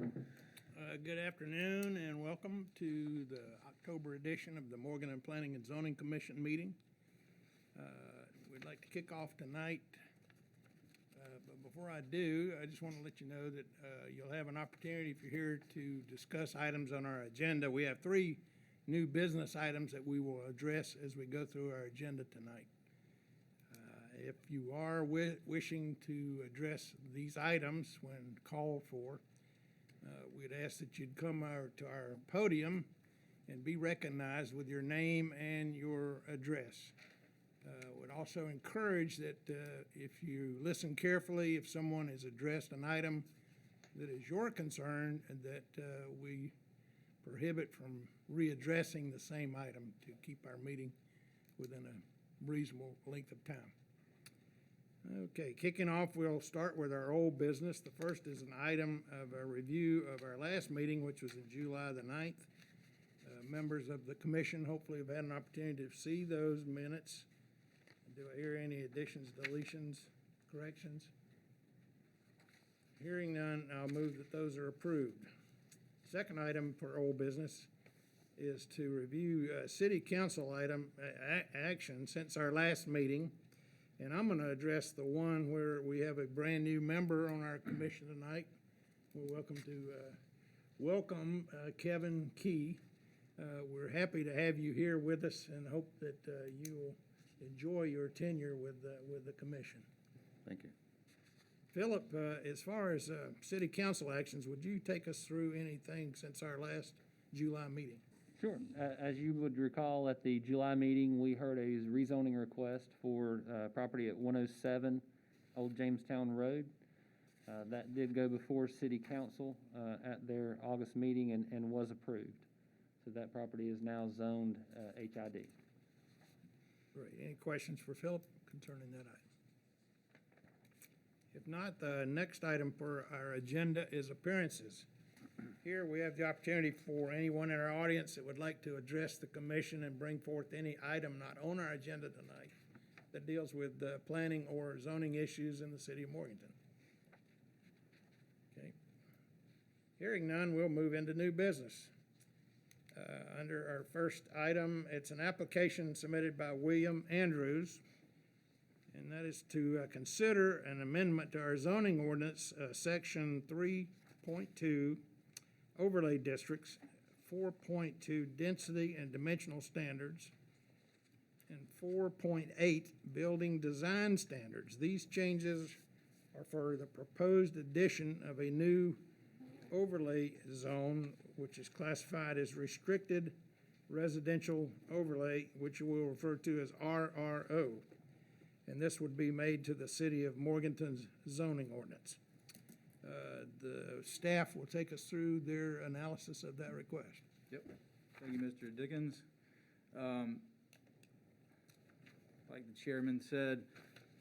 Good afternoon and welcome to the October edition of the Morganton Planning and Zoning Commission meeting. We'd like to kick off tonight, but before I do, I just want to let you know that you'll have an opportunity, if you're here, to discuss items on our agenda. We have 3 new business items that we will address as we go through our agenda tonight. If you are wishing to address these items when called for, we'd ask that you'd come to our podium and be recognized with your name and your address. Would also encourage that if you listen carefully, if someone has addressed an item that is your concern, that we prohibit from readdressing the same item to keep our meeting within a reasonable length of time. Okay, kicking off, we'll start with our old business. The first is an item of a review of our last meeting, which was in July the 9th. Members of the commission hopefully have had an opportunity to see those minutes. Do I hear any additions, deletions, corrections? Hearing none, I'll move that those are approved. Second item for old business is to review city council item action since our last meeting. And I'm going to address the one where we have a brand new member on our commission tonight. We're welcome Kevin Key. We're happy to have you here with us and hope that you will enjoy your tenure with the commission. Thank you. Philip, as far as city council actions, would you take us through anything since our last July meeting? Sure. As you would recall, at the July meeting, we heard a rezoning request for property at 107 Old Jamestown Road. That did go before City Council at their August meeting and was approved. So that property is now zoned HID. Great. Any questions for Philip concerning that item? If not, the next item for our agenda is appearances. Here we have the opportunity for anyone in our audience that would like to address the commission and bring forth any item not on our agenda tonight that deals with planning or zoning issues in the city of Morganton. Okay. Hearing none, we'll move into new business. Under our first item, it's an application submitted by William Andrews, and that is to consider an amendment to our zoning ordinance, section 3.2, overlay districts, 4.2 density and dimensional standards, and 4.8 building design standards. These changes are for the proposed addition of a new overlay zone, which is classified as restricted residential overlay, which we'll refer to as RRO. And this would be made to the city of Morganton's zoning ordinance. The staff will take us through their analysis of that request. Yep. Thank you, Mr. Dickens. Like the chairman said,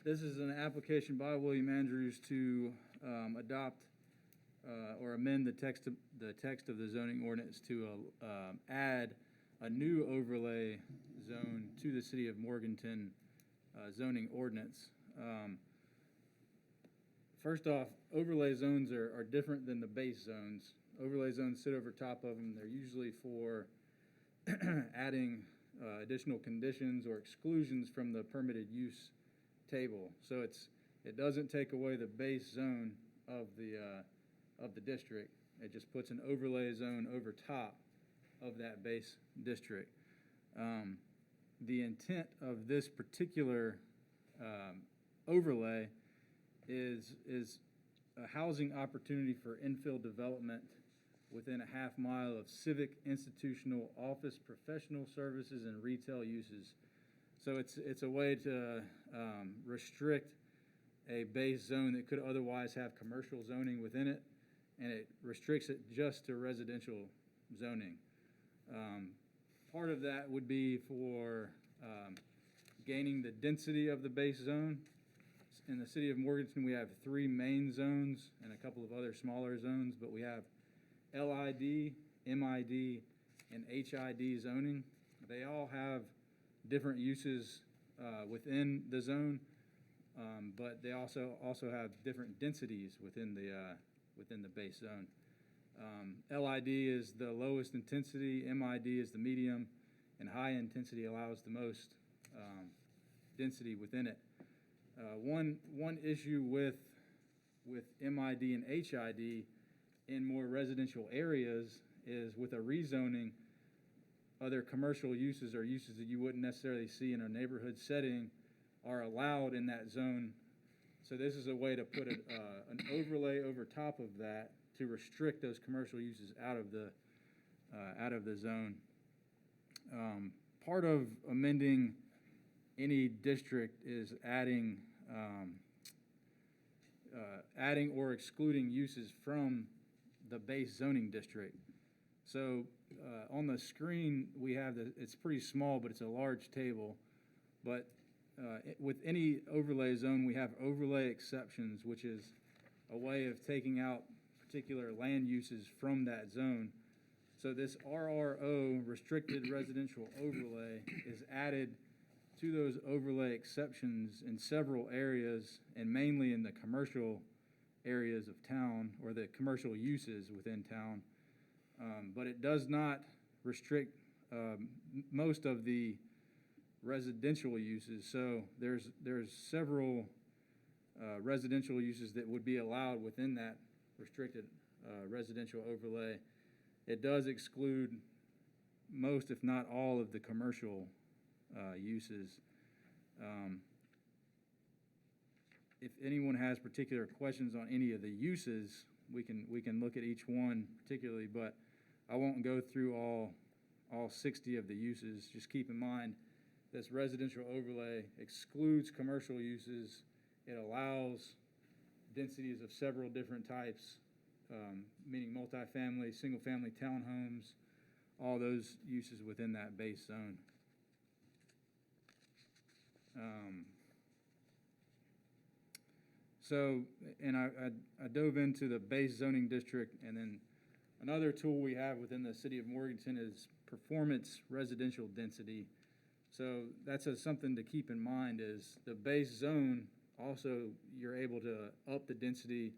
this is an application by William Andrews to adopt or amend the text of the zoning ordinance to add a new overlay zone to the city of Morganton zoning ordinance. First off, overlay zones are different than the base zones. Overlay zones sit over top of them. They're usually for adding additional conditions or exclusions from the permitted use table. So it doesn't take away the base zone of the district. It just puts an overlay zone over top of that base district. The intent of this particular overlay is a housing opportunity for infill development within a half mile of civic, institutional, office, professional services, and retail uses. So it's a way to restrict a base zone that could otherwise have commercial zoning within it, and it restricts it just to residential zoning. Part of that would be for gaining the density of the base zone. In the city of Morganton, we have 3 main zones and a couple of other smaller zones, but we have LID, MID, and HID zoning. They all have different uses within the zone, but they also have different densities within the base zone. LID is the lowest intensity, MID is the medium, and high intensity allows the most density within it. One issue with MID and HID in more residential areas is with a rezoning, other commercial uses or uses that you wouldn't necessarily see in a neighborhood setting are allowed in that zone. So this is a way to put an overlay over top of that to restrict those commercial uses out of the zone. Part of amending any district is adding or excluding uses from the base zoning district. So on the screen we have it's pretty small, but it's a large table. But with any overlay zone, we have overlay exceptions, which is a way of taking out particular land uses from that zone. So this RRO, restricted residential overlay, is added to those overlay exceptions in several areas, and mainly in the commercial areas of town, or the commercial uses within town. But it does not restrict most of the residential uses. So there's several residential uses that would be allowed within that restricted residential overlay. It does exclude most, if not all, of the commercial uses. If anyone has particular questions on any of the uses, we can look at each one particularly, but I won't go through all 60 of the uses. Just keep in mind, this residential overlay excludes commercial uses. It allows densities of several different types, meaning multifamily, single-family townhomes, all those uses within that base zone. And I dove into the base zoning district, and then another tool we have within the city of Morganton is performance residential density. So that's something to keep in mind, is the base zone, also you're able to up the density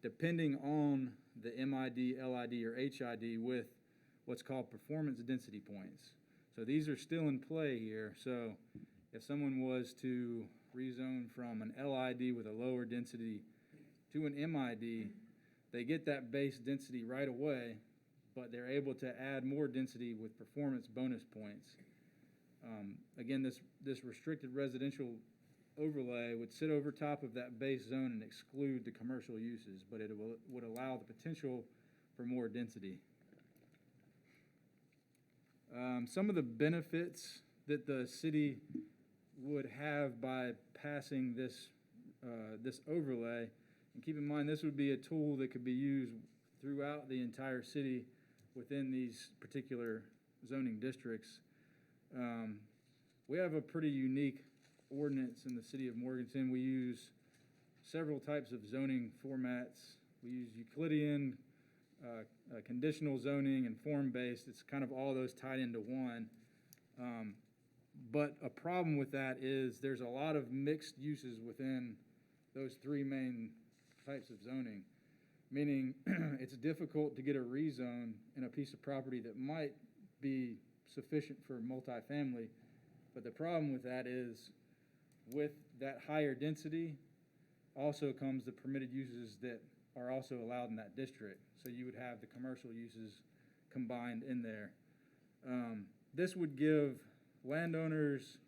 depending on the MID, LID, or HID with what's called performance density points. So these are still in play here. So if someone was to rezone from an LID with a lower density to an MID, they get that base density right away, but they're able to add more density with performance bonus points. Again, this restricted residential overlay would sit over top of that base zone and exclude the commercial uses, but it would allow the potential for more density. Some of the benefits that the city would have by passing this overlay, and keep in mind this would be a tool that could be used throughout the entire city within these particular zoning districts. We have a pretty unique ordinance in the city of Morganton. We use several types of zoning formats. We use Euclidean, conditional zoning, and form-based. It's kind of all those tied into one. But a problem with that is there's a lot of mixed uses within those three main types of zoning, meaning it's difficult to get a rezone in a piece of property that might be sufficient for multifamily. But the problem with that is, with that higher density also comes the permitted uses that are also allowed in that district. So you would have the commercial uses combined in there. This would give landowners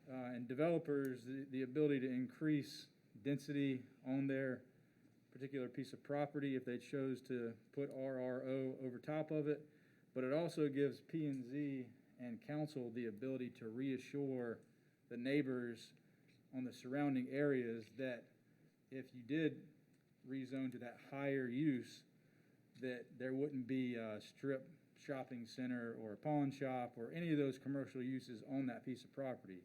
and developers the ability to increase density on their particular piece of property if they chose to put RRO over top of it. But it also gives P&Z and council the ability to reassure the neighbors on the surrounding areas that if you did rezone to that higher use, that there wouldn't be a strip shopping center or a pawn shop or any of those commercial uses on that piece of property.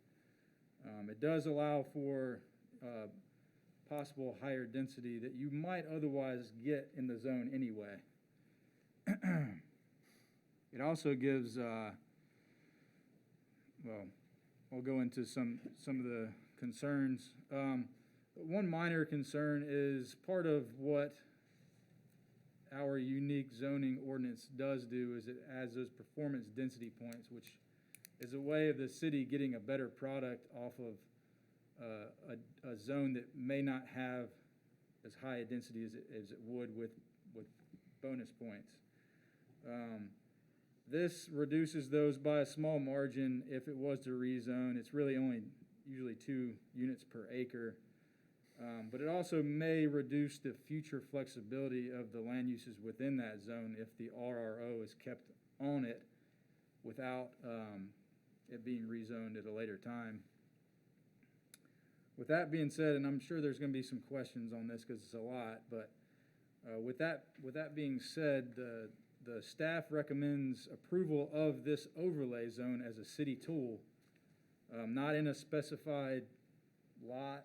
It does allow for possible higher density that you might otherwise get in the zone anyway. It also gives, well, I'll go into some of the concerns. One minor concern is part of what our unique zoning ordinance does do is it adds those performance density points, which is a way of the city getting a better product off of a zone that may not have as high a density as it would with bonus points. This reduces those by a small margin. If it was to rezone, it's really only usually 2 units per acre. But it also may reduce the future flexibility of the land uses within that zone if the RRO is kept on it without it being rezoned at a later time. With that being said, and I'm sure there's going to be some questions on this because it's a lot, but with that being said, the staff recommends approval of this overlay zone as a city tool, not in a specified lot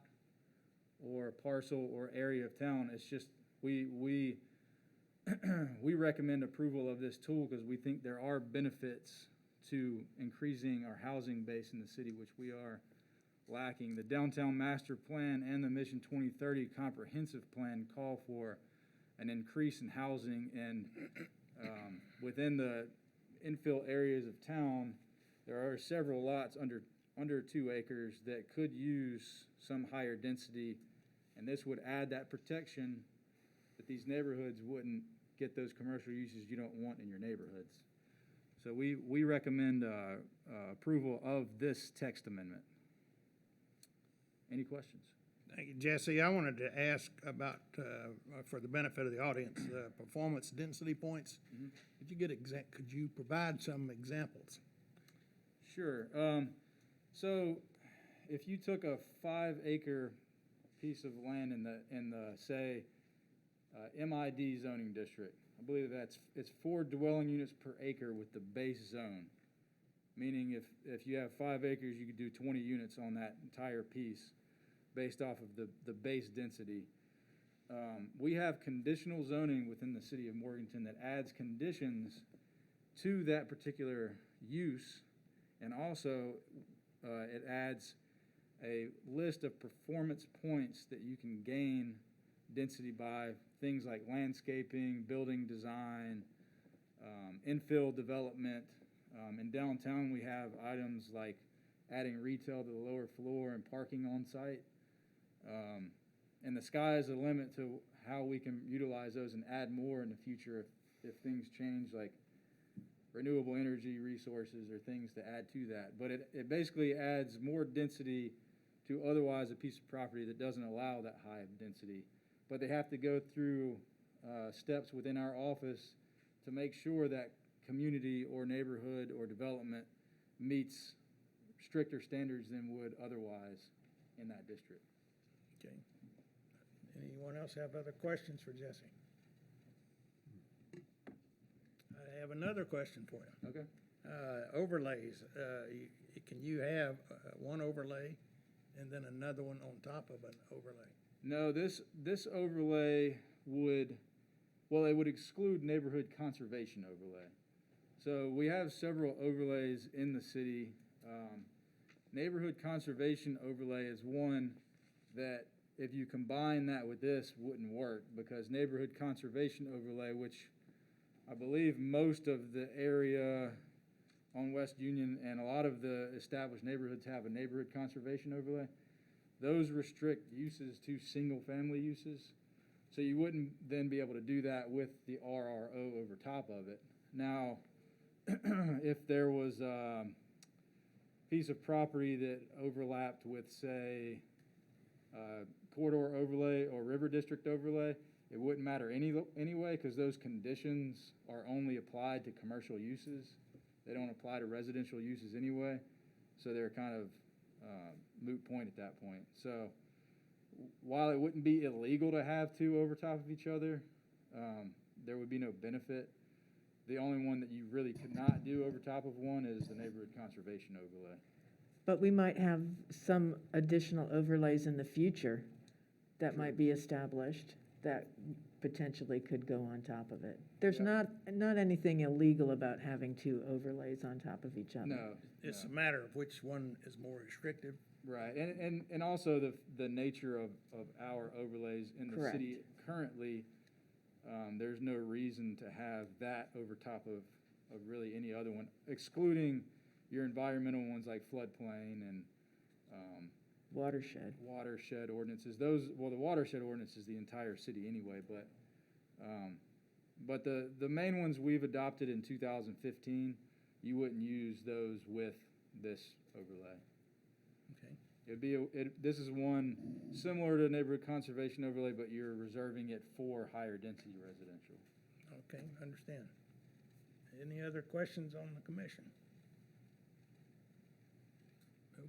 or parcel or area of town. It's just we recommend approval of this tool because we think there are benefits to increasing our housing base in the city, which we are lacking. The Downtown Master Plan and the Mission 2030 Comprehensive Plan call for an increase in housing, and within the infill areas of town, there are several lots under 2 acres that could use some higher density, and this would add that protection that these neighborhoods wouldn't get those commercial uses you don't want in your neighborhoods. So we recommend approval of this text amendment. Any questions? Thank you, Jesse. I wanted to ask about, for the benefit of the audience, performance density points. Mm-hmm. Could you provide some examples? Sure. So if you took a 5-acre piece of land in the say MID zoning district, I believe it's 4 dwelling units per acre with the base zone. Meaning if you have 5 acres, you could do 20 units on that entire piece based off of the base density. We have conditional zoning within the city of Morganton that adds conditions to that particular use, and also it adds a list of performance points that you can gain density by things like landscaping, building design, infill development. In downtown, we have items like adding retail to the lower floor and parking on site. And the sky is the limit to how we can utilize those and add more in the future if things change, like renewable energy resources or things to add to that. But it basically adds more density to otherwise a piece of property that doesn't allow that high of density. But they have to go through steps within our office to make sure that community or neighborhood or development meets stricter standards than would otherwise in that district. Okay. Anyone else have other questions for Jesse? I have another question for you. Okay. Overlays. Can you have one overlay and then another one on top of an overlay? No, this overlay would, well, it would exclude neighborhood conservation overlay. So we have several overlays in the city. Neighborhood conservation overlay is one that if you combine that with this wouldn't work, because neighborhood conservation overlay, which I believe most of the area on West Union and a lot of the established neighborhoods have a neighborhood conservation overlay, those restrict uses to single family uses. So you wouldn't then be able to do that with the RRO over top of it. Now, if there was a piece of property that overlapped with, say, corridor overlay or river district overlay, it wouldn't matter anyway, because those conditions are only applied to commercial uses. They don't apply to residential uses anyway, so they're kind of moot point at that point. So while it wouldn't be illegal to have 2 over top of each other, there would be no benefit. The only one that you really could not do over top of one is the neighborhood conservation overlay. But we might have some additional overlays in the future that might be established that potentially could go on top of it. There's not anything illegal about having 2 overlays on top of each other. No. It's a matter of which one is more restrictive. Right, and also the nature of our overlays in the Correct. city currently, there's no reason to have that over top of really any other one, excluding your environmental ones like floodplain and watershed ordinances. The watershed ordinance is the entire city anyway, but the main ones we've adopted in 2015, you wouldn't use those with this overlay. Okay. This is one similar to neighborhood conservation overlay, but you're reserving it for higher density residential. Okay, understand. Any other questions on the commission?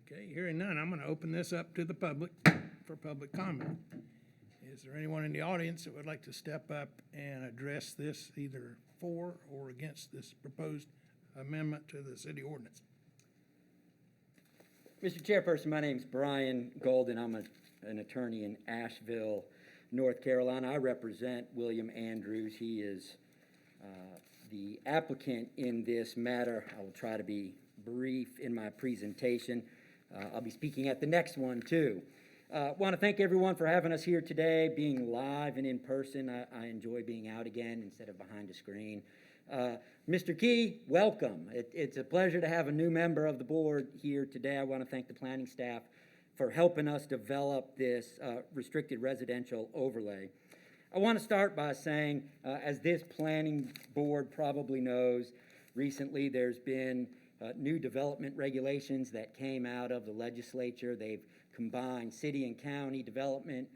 Okay, hearing none, I'm going to open this up to the public for public comment. Is there anyone in the audience that would like to step up and address this either for or against this proposed amendment to the city ordinance? Mr. Chairperson, my name's Brian Golden. I'm an attorney in Asheville, North Carolina. I represent William Andrews. He is the applicant in this matter. I will try to be brief in my presentation. I'll be speaking at the next one, too. Want to thank everyone for having us here today, being live and in person. I enjoy being out again instead of behind a screen. Mr. Key, welcome. It's a pleasure to have a new member of the board here today. I want to thank the planning staff for helping us develop this restricted residential overlay. I want to start by saying, as this planning board probably knows, recently there's been new development regulations that came out of the legislature. They've combined city and county development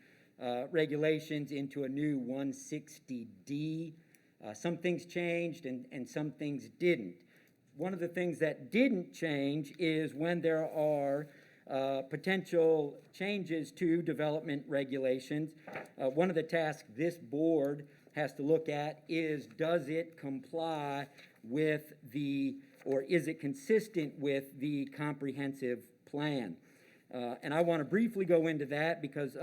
regulations into a new 160D. Some things changed and some things didn't. One of the things that didn't change is when there are potential changes to development regulations. One of the tasks this board has to look at is, does it comply with or is it consistent with the comprehensive plan? And I want to briefly go into that because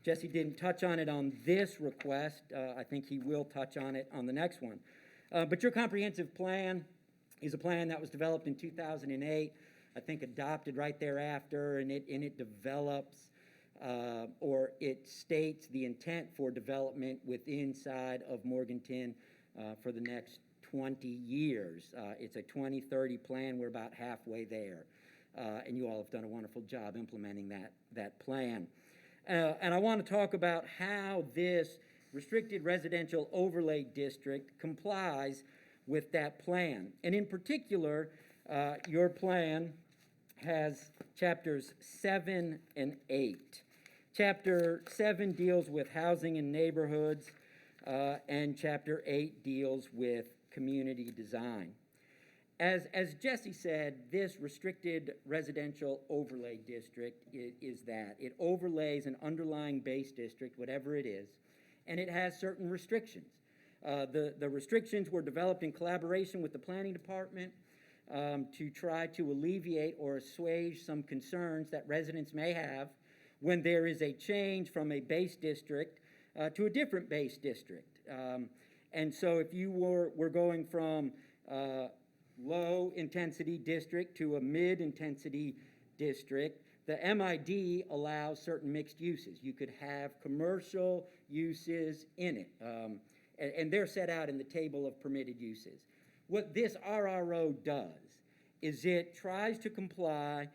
Jesse didn't touch on it on this request. I think he will touch on it on the next one. But your comprehensive plan is a plan that was developed in 2008, I think adopted right thereafter, and it develops or it states the intent for development inside of Morganton for the next 20 years. It's a 2030 plan. We're about halfway there. And you all have done a wonderful job implementing that plan. And I want to talk about how this restricted residential overlay district complies with that plan. And in particular, your plan has chapters 7 and 8. Chapter 7 deals with housing and neighborhoods, and chapter 8 deals with community design. As Jesse said, this restricted residential overlay district is that. It overlays an underlying base district, whatever it is, and it has certain restrictions. The restrictions were developed in collaboration with the planning department to try to alleviate or assuage some concerns that residents may have when there is a change from a base district to a different base district. And so if you were going from low-intensity district to a mid-intensity district, the MID allows certain mixed uses. You could have commercial uses in it, and they're set out in the table of permitted uses. What this RRO does is it tries to comply,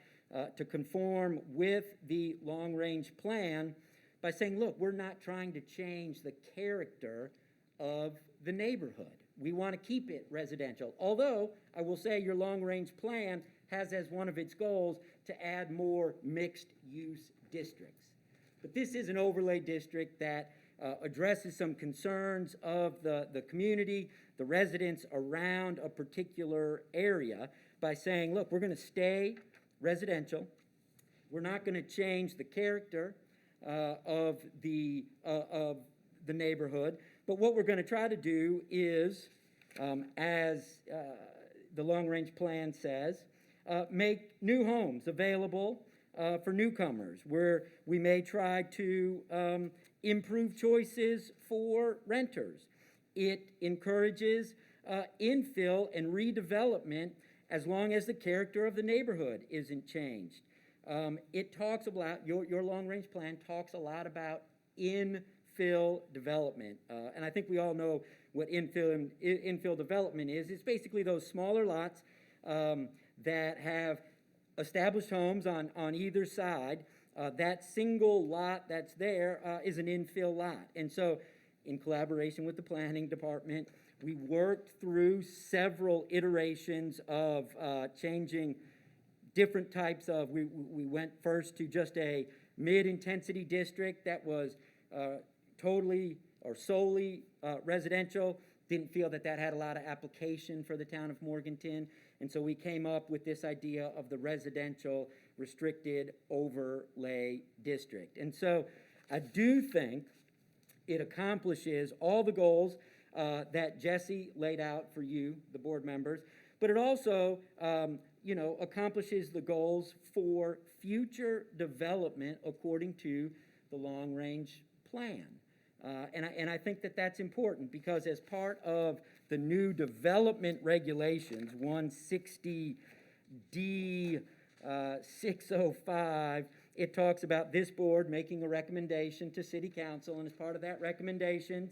to conform with the long-range plan by saying, look, we're not trying to change the character of the neighborhood. We want to keep it residential. Although, I will say your long-range plan has as one of its goals to add more mixed-use districts. But this is an overlay district that addresses some concerns of the community, the residents around a particular area by saying, look, we're going to stay residential. We're not going to change the character of the neighborhood. But what we're going to try to do is, as the long-range plan says, make new homes available for newcomers, where we may try to improve choices for renters. It encourages infill and redevelopment as long as the character of the neighborhood isn't changed. It talks about, your long-range plan talks a lot about infill infill development. And I think we all know what infill development is. It's basically those smaller lots that have established homes on either side. That single lot that's there is an infill lot. And so, in collaboration with the planning department, we worked through several iterations of changing different types of, we went first to just a mid-intensity district that was totally or solely residential. Didn't feel that that had a lot of application for the town of Morganton, and so we came up with this idea of the residential restricted overlay district. And so I do think it accomplishes all the goals that Jesse laid out for you, the board members, but it also, accomplishes the goals for future development according to the long-range plan. And I think that that's important because as part of the new development regulations, 160D 605, it talks about this board making a recommendation to city council, and as part of that recommendation,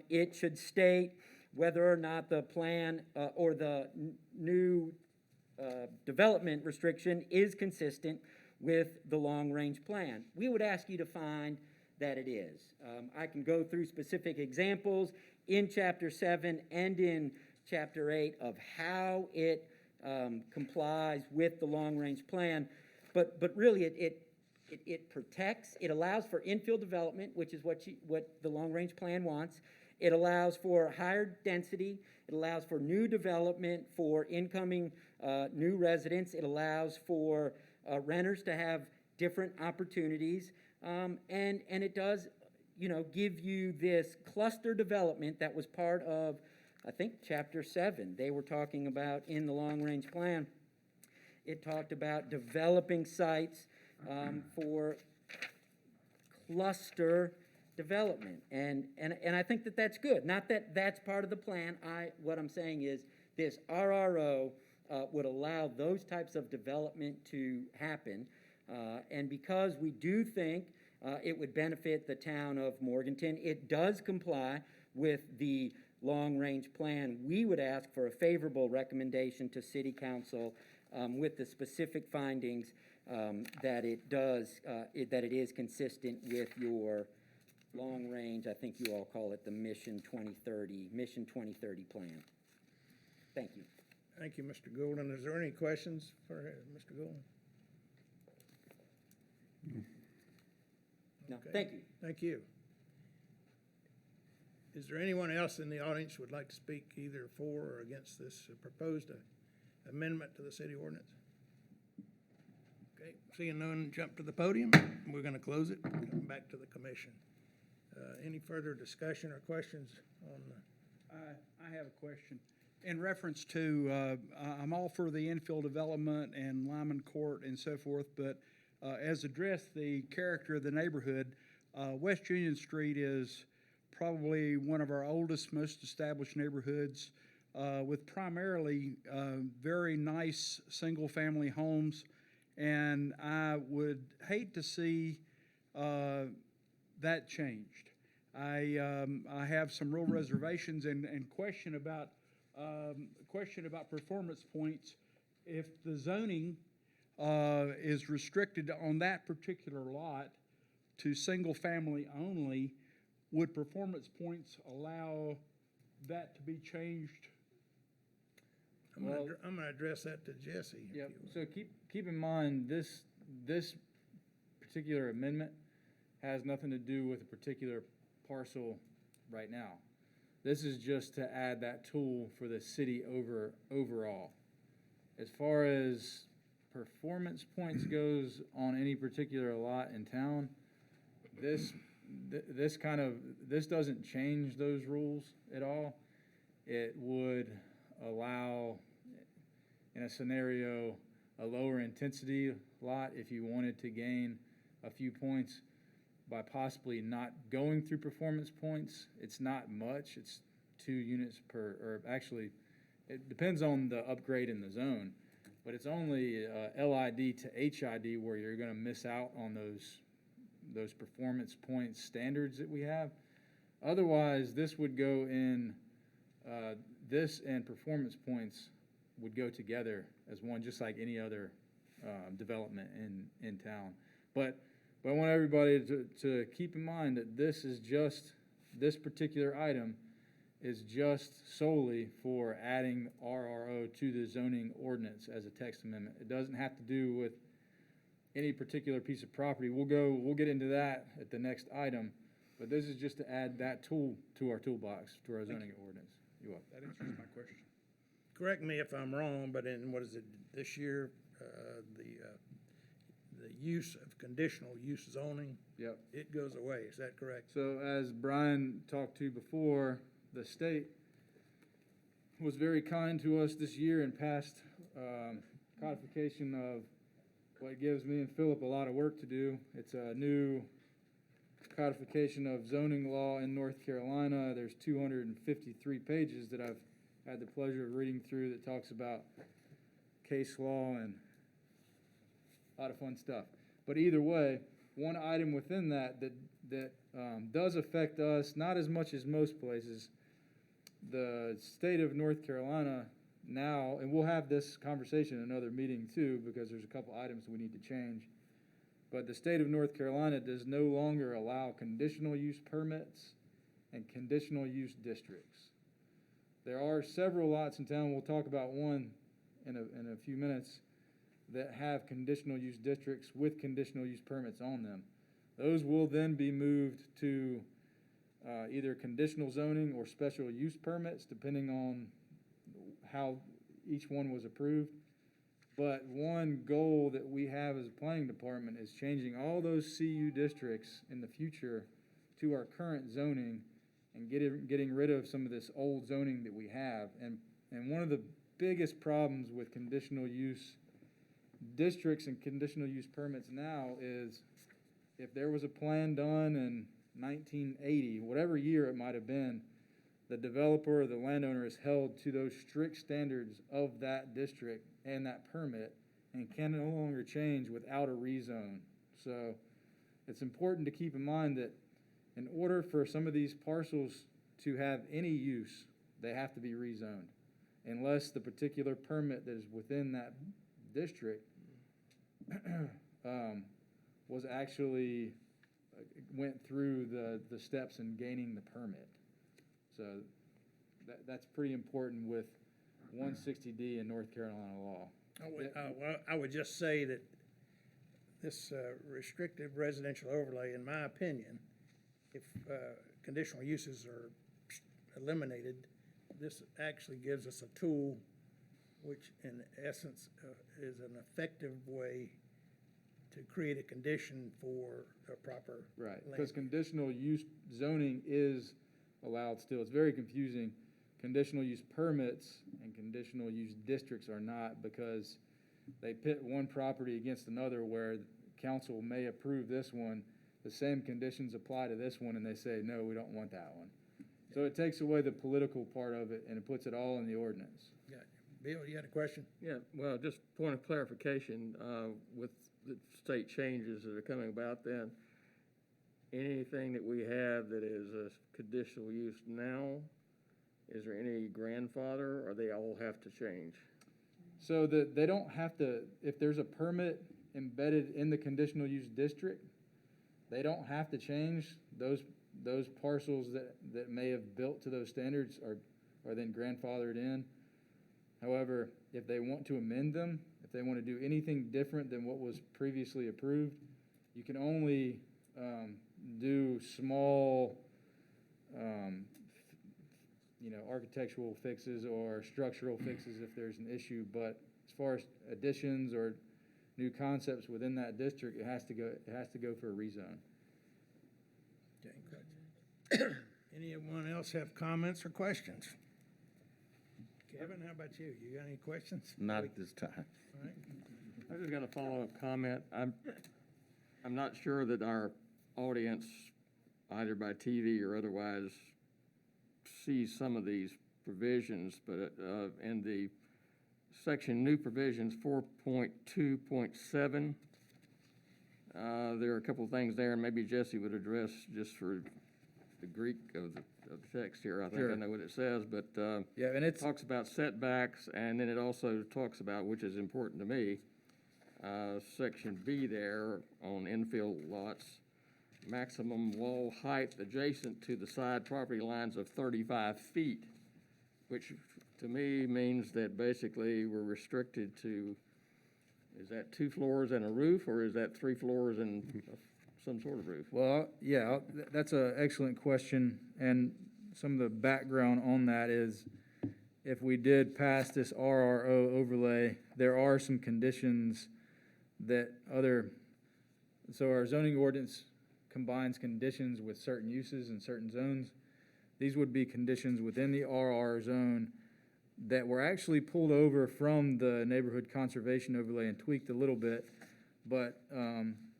it should state whether or not the plan or the new development restriction is consistent with the long-range plan. We would ask you to find that it is. I can go through specific examples in Chapter 7 and in Chapter 8 of how it complies with the long-range plan, but really it protects, it allows for infill development, which is what the long-range plan wants. It allows for higher density. It allows for new development for incoming new residents. It allows for renters to have different opportunities. And it does, give you this cluster development that was part of, I think, Chapter 7. They were talking about in the long-range plan. It talked about developing sites for cluster development, and I think that that's good. Not that that's part of the plan. What I'm saying is this RRO would allow those types of development to happen, and because we do think it would benefit the town of Morganton, it does comply with the long-range plan. We would ask for a favorable recommendation to City Council with the specific findings that it is consistent with your long-range, I think you all call it the Mission 2030 plan. Thank you. Thank you, Mr. Golden. Is there any questions for Mr. Golden? No, Okay. thank you. Thank you. Is there anyone else in the audience who would like to speak either for or against this proposed amendment to the city ordinance? Okay, seeing none, jump to the podium. We're going to close it. Come back to the commission. Any further discussion or questions on the? I have a question. In reference to, I'm all for the infill development and Lyman Court and so forth, but as addressed the character of the neighborhood, West Union Street is probably one of our oldest, most established neighborhoods with primarily very nice single-family homes, and I would hate to see that changed. I have some real reservations and question about performance points. If the zoning is restricted on that particular lot to single family only, would performance points allow that to be changed? I'm going to address that to Jesse. if Yep, you will. so keep in mind, this particular amendment has nothing to do with a particular parcel right now. This is just to add that tool for the city overall. As far as performance points goes on any particular lot in town, this doesn't change those rules at all. It would allow, in a scenario, a lower intensity lot if you wanted to gain a few points by possibly not going through performance points. It's not much. It's 2 units per, or actually, it depends on the upgrade in the zone, but it's only LID to HID where you're going to miss out on those performance point standards that we have. Otherwise, this would go in, this and performance points would go together as one, just like any other development in town. But I want everybody to keep in mind that this particular item is just solely for adding RRO to the zoning ordinance as a text amendment. It doesn't have to do with any particular piece of property. We'll get into that at the next item, but this is just to add that tool to our toolbox, to our zoning ordinance. You're welcome. That answers my question. Correct me if I'm wrong, but in, what is it, this year, the use of conditional use zoning, Yep. it goes away, is that correct? So as Brian talked to before, the state was very kind to us this year and passed codification of what gives me and Philip a lot of work to do. It's a new codification of zoning law in North Carolina. There's 253 pages that I've had the pleasure of reading through that talks about case law and a lot of fun stuff. But either way, one item within that does affect us, not as much as most places. The state of North Carolina now, and we'll have this conversation in another meeting too, because there's a couple items we need to change. But the state of North Carolina does no longer allow conditional use permits and conditional use districts. There are several lots in town, we'll talk about one in a few minutes, that have conditional use districts with conditional use permits on them. Those will then be moved to either conditional zoning or special use permits, depending on how each one was approved. But one goal that we have as a planning department is changing all those CU districts in the future to our current zoning and getting rid of some of this old zoning that we have. And one of the biggest problems with conditional use districts and conditional use permits now is if there was a plan done in 1980, whatever year it might have been, the developer or the landowner is held to those strict standards of that district and that permit and can no longer change without a rezone. So it's important to keep in mind that in order for some of these parcels to have any use, they have to be rezoned, unless the particular permit that is within that district was actually went through the steps in gaining the permit. So that's pretty important with 160D in North Carolina law. Well, I would just say that this restrictive residential overlay, in my opinion, if conditional uses are eliminated, this actually gives us a tool which in essence is an effective way to create a condition for a proper Right, land. because conditional use zoning is allowed still. It's very confusing. Conditional use permits and conditional use districts are not, because they pit one property against another where council may approve this one, the same conditions apply to this one, and they say, no, we don't want that one. So it takes away the political part of it, and it puts it all in the ordinance. Yeah. Bill, you had a question? Yeah, well, just point of clarification, with the state changes that are coming about then, anything that we have that is a conditional use now, is there any grandfather, or they all have to change? So that they don't have to, if there's a permit embedded in the conditional use district, they don't have to change. Those parcels that may have built to those standards are then grandfathered in. However, if they want to amend them, if they want to do anything different than what was previously approved, you can only do small, architectural fixes or structural fixes if there's an issue. But as far as additions or new concepts within that district, it has to go for a rezone. Okay. Anyone else have comments or questions? Kevin, how about you? You got any questions? Not at this time. All right. I just got a follow-up comment. I'm not sure that our audience, either by TV or otherwise, sees some of these provisions, but in the section new provisions 4.2.7, There are a couple of things there, and maybe Jesse would address just for the Greek of the text here. I think Sure. I know what it says, but Yeah, and it it's, talks about setbacks, and then it also talks about, which is important to me, section B there on infill lots, maximum wall height adjacent to the side property lines of 35 feet, which to me means that basically we're restricted to, is that 2 floors and a roof, or is that 3 floors and some sort of roof? well, yeah, that's an excellent question, and some of the background on that is, if we did pass this RRO overlay, there are some conditions that so our zoning ordinance combines conditions with certain uses in certain zones. These would be conditions within the RR zone that were actually pulled over from the neighborhood conservation overlay and tweaked a little bit, but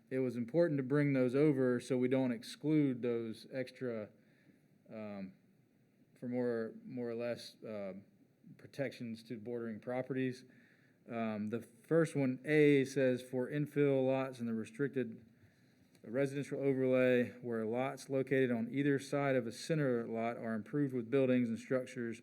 it was important to bring those over so we don't exclude those extra, for more or less protections to bordering properties. The first one, A, says for infill lots in the restricted residential overlay where lots located on either side of a center lot are improved with buildings and structures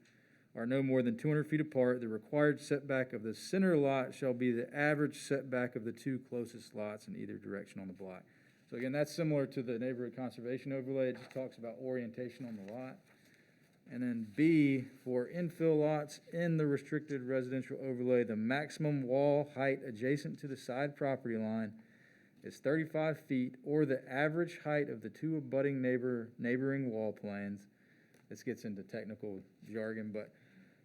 are no more than 200 feet apart, the required setback of the center lot shall be the average setback of the 2 closest lots in either direction on the block. So again, that's similar to the neighborhood conservation overlay. It just talks about orientation on the lot. And then B, for infill lots in the restricted residential overlay, the maximum wall height adjacent to the side property line is 35 feet or the average height of the 2 abutting neighboring wall planes. This gets into technical jargon, but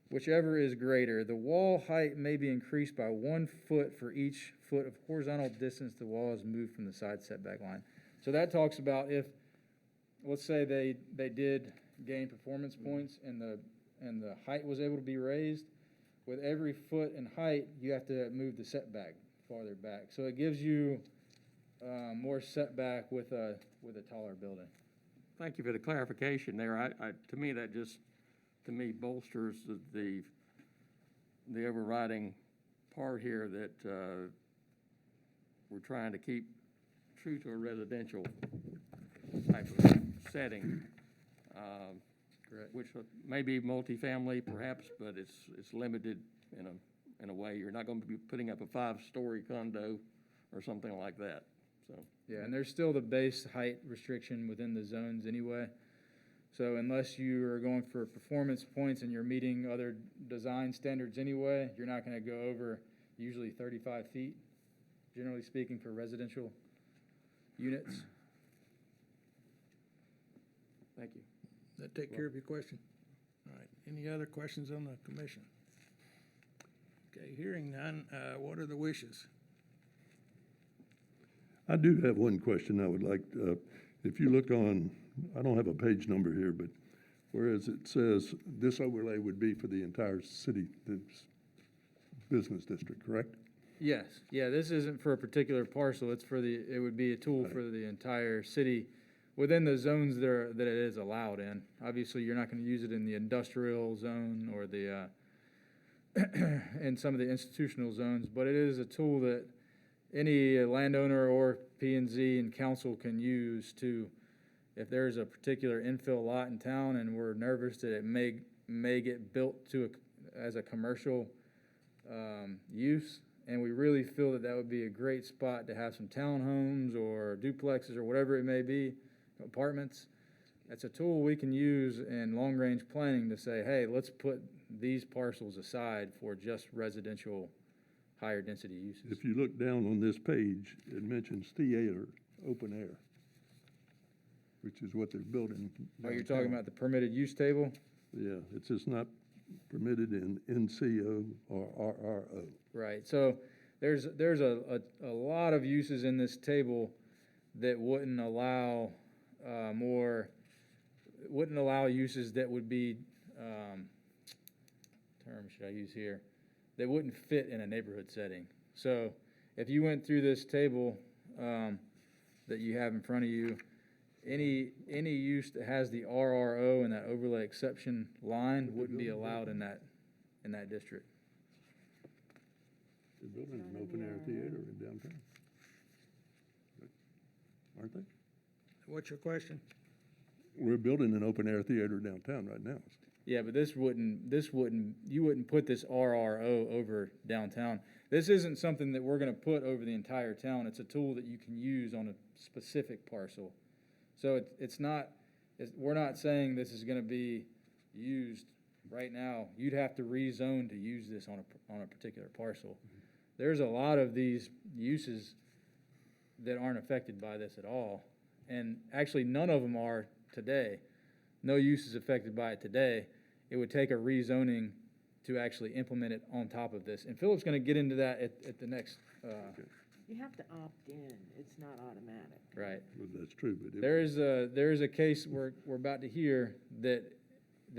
whichever is greater. The wall height may be increased by 1 foot for each foot of horizontal distance the wall is moved from the side setback line. So that talks about if, let's say they did gain performance points and the height was able to be raised, with every foot in height, you have to move the setback farther back. So it gives you more setback with a taller building. Thank you for the clarification there. To me, that just, bolsters the overriding part here that we're trying to keep true to a residential type of setting. Correct. Which may be multifamily perhaps, but it's limited in a way. You're not going to be putting up a 5-story condo or something like that, so. Yeah, and there's still the base height restriction within the zones anyway. So unless you are going for performance points and you're meeting other design standards anyway, you're not gonna go over usually 35 feet, generally speaking, for residential units. Thank you. That take care of your question? All right, any other questions on the commission? Okay, hearing none, what are the wishes? I do have one question I would like, if you look on, I don't have a page number here, but whereas it says this overlay would be for the entire city, this business district, correct? Yes, yeah, this isn't for a particular parcel, it's for it would be a tool for the entire city within the zones that it is allowed in. Obviously, you're not gonna use it in the industrial zone or the, in some of the institutional zones, but it is a tool that any landowner or P&Z and council can use to, if there's a particular infill lot in town and we're nervous that it may get built as a commercial use, and we really feel that would be a great spot to have some townhomes or duplexes or whatever it may be, apartments. That's a tool we can use in long-range planning to say, hey, let's put these parcels aside for just residential higher density uses. If you look down on this page, it mentions theater, open air, which is what they're building. Oh, you're talking downtown. about the permitted use table? Yeah, it's just not permitted in NCO or RRO. Right, so there's a lot of uses in this table that wouldn't allow uses that would be, term should I use here, that wouldn't fit in a neighborhood setting. So if you went through this table that you have in front of you, any use that has the RRO and that overlay exception line wouldn't be allowed in that district. They're building an open air theater in downtown. aren't they? What's your question? We're building an open-air theater downtown right now. Yeah, but you wouldn't put this RRO over downtown. This isn't something that we're gonna put over the entire town. It's a tool that you can use on a specific parcel. So we're not saying this is gonna be used right now. You'd have to rezone to use this on a particular parcel. There's a lot of these uses that aren't affected by this at all. And actually, none of them are today. No use is affected by it today. It would take a rezoning to actually implement it on top of this. And Philip's gonna get into that at the next, You have to opt in, it's not automatic. right. Well, that's true, but if- There is a case we're about to hear that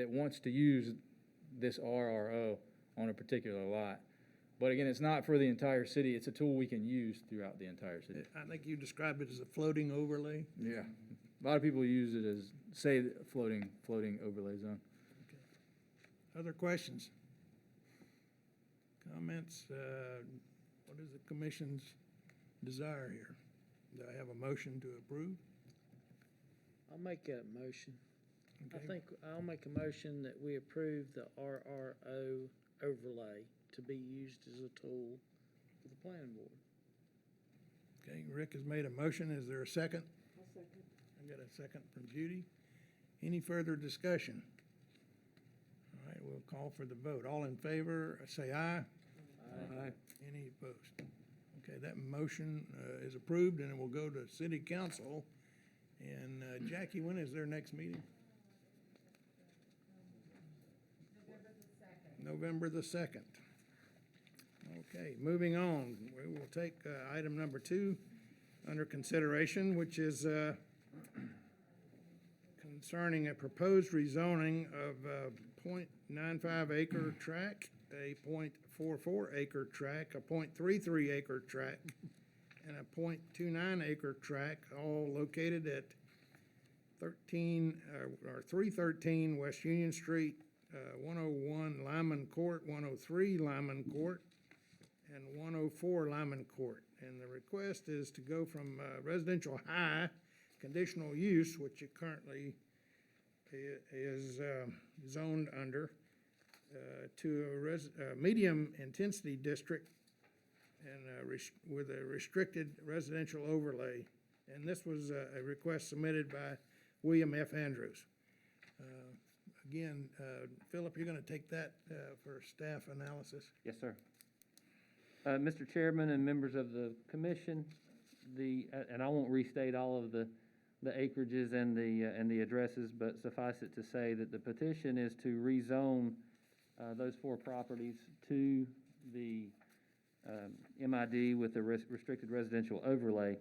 wants to use this RRO on a particular lot. But again, it's not for the entire city. It's a tool we can use throughout the entire city. I think you described it as a floating overlay. Yeah. A lot of people use it as, say, floating overlay zone. Other questions? Comments? What is the commission's desire here? Do I have a motion to approve? I'll make that motion. I Okay. think I'll make a motion that we approve the RRO overlay to be used as a tool for the planning board. Okay, Rick has made a motion. Is there a second? I'll second. I got a second from Judy. Any further discussion? All right, we'll call for the vote. All in favor, say aye. Aye. Any opposed? Okay, that motion is approved, and it will go to city council. And Jackie, when is their next meeting? November the 2nd. Okay, moving on. We will take item number 2 under consideration, which is concerning a proposed rezoning of a .95 acre tract, a .44 acre tract, a .33 acre tract, and a .29 acre tract, all located at 313 West Union Street, 101 Lyman Court, 103 Lyman Court, and 104 Lyman Court. And the request is to go from residential high conditional use, which it currently is zoned under, to a medium intensity district and with a restricted residential overlay. And this was a request submitted by William F. Andrews. Again, Philip, you're gonna take that for staff analysis? Yes, sir. Mr. Chairman and members of the commission, and I won't restate all of the acreages and the addresses, but suffice it to say that the petition is to rezone those 4 properties to the MID with the restricted residential overlay.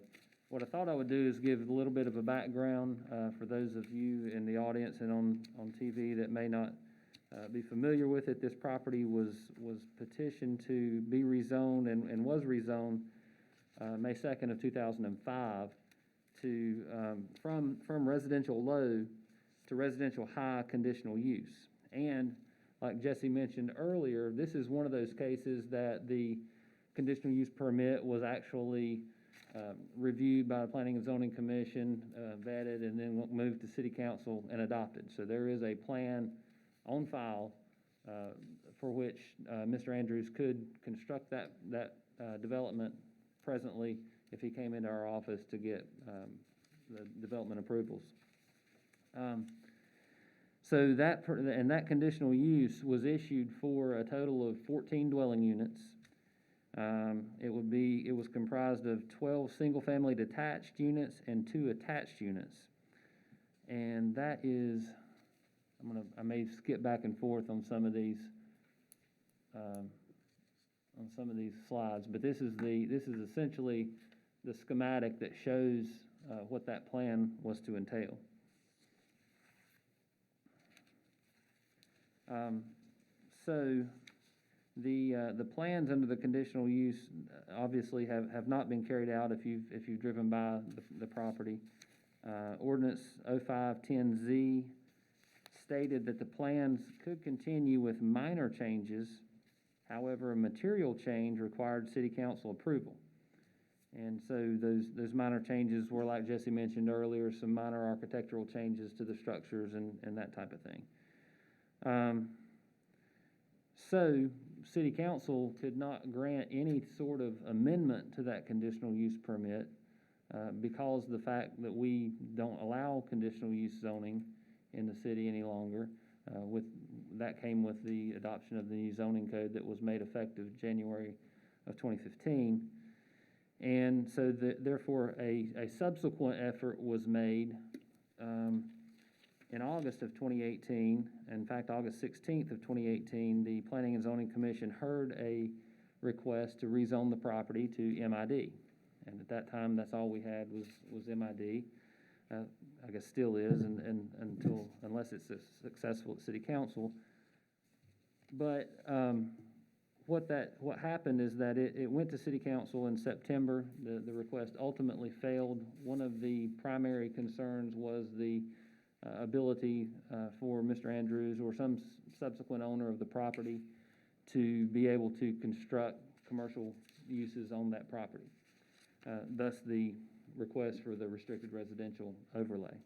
What I thought I would do is give a little bit of a background for those of you in the audience and on TV that may not be familiar with it. This property was petitioned to be rezoned and was rezoned May 2nd of 2005 to from residential low to residential high conditional use. And like Jesse mentioned earlier, this is one of those cases that the conditional use permit was actually reviewed by the Planning and Zoning Commission, vetted, and then moved to City Council and adopted. So there is a plan on file for which Mr. Andrews could construct that development presently if he came into our office to get the development approvals. So that conditional use was issued for a total of 14 dwelling units. It was comprised of 12 single-family detached units and 2 attached units. And that is, I may skip back and forth on some of these slides, but this is essentially the schematic that shows what that plan was to entail. So the plans under the conditional use obviously have not been carried out if you've driven by the property. Ordinance 0510Z stated that the plans could continue with minor changes. However, a material change required city council approval. And so those minor changes were, like Jesse mentioned earlier, some minor architectural changes to the structures and that type of thing. So City Council could not grant any sort of amendment to that conditional use permit because of the fact that we don't allow conditional use zoning in the city any longer. That came with the adoption of the new zoning code that was made effective January of 2015. And so therefore a subsequent effort was made in August of 2018. In fact, August 16th of 2018, the Planning and Zoning Commission heard a request to rezone the property to MID. And at that time, that's all we had was MID. I guess still is, and unless it's successful at City Council. But what happened is that it went to City Council in September. The request ultimately failed. One of the primary concerns was the ability for Mr. Andrews or some subsequent owner of the property to be able to construct commercial uses on that property. Thus the request for the restricted residential overlay.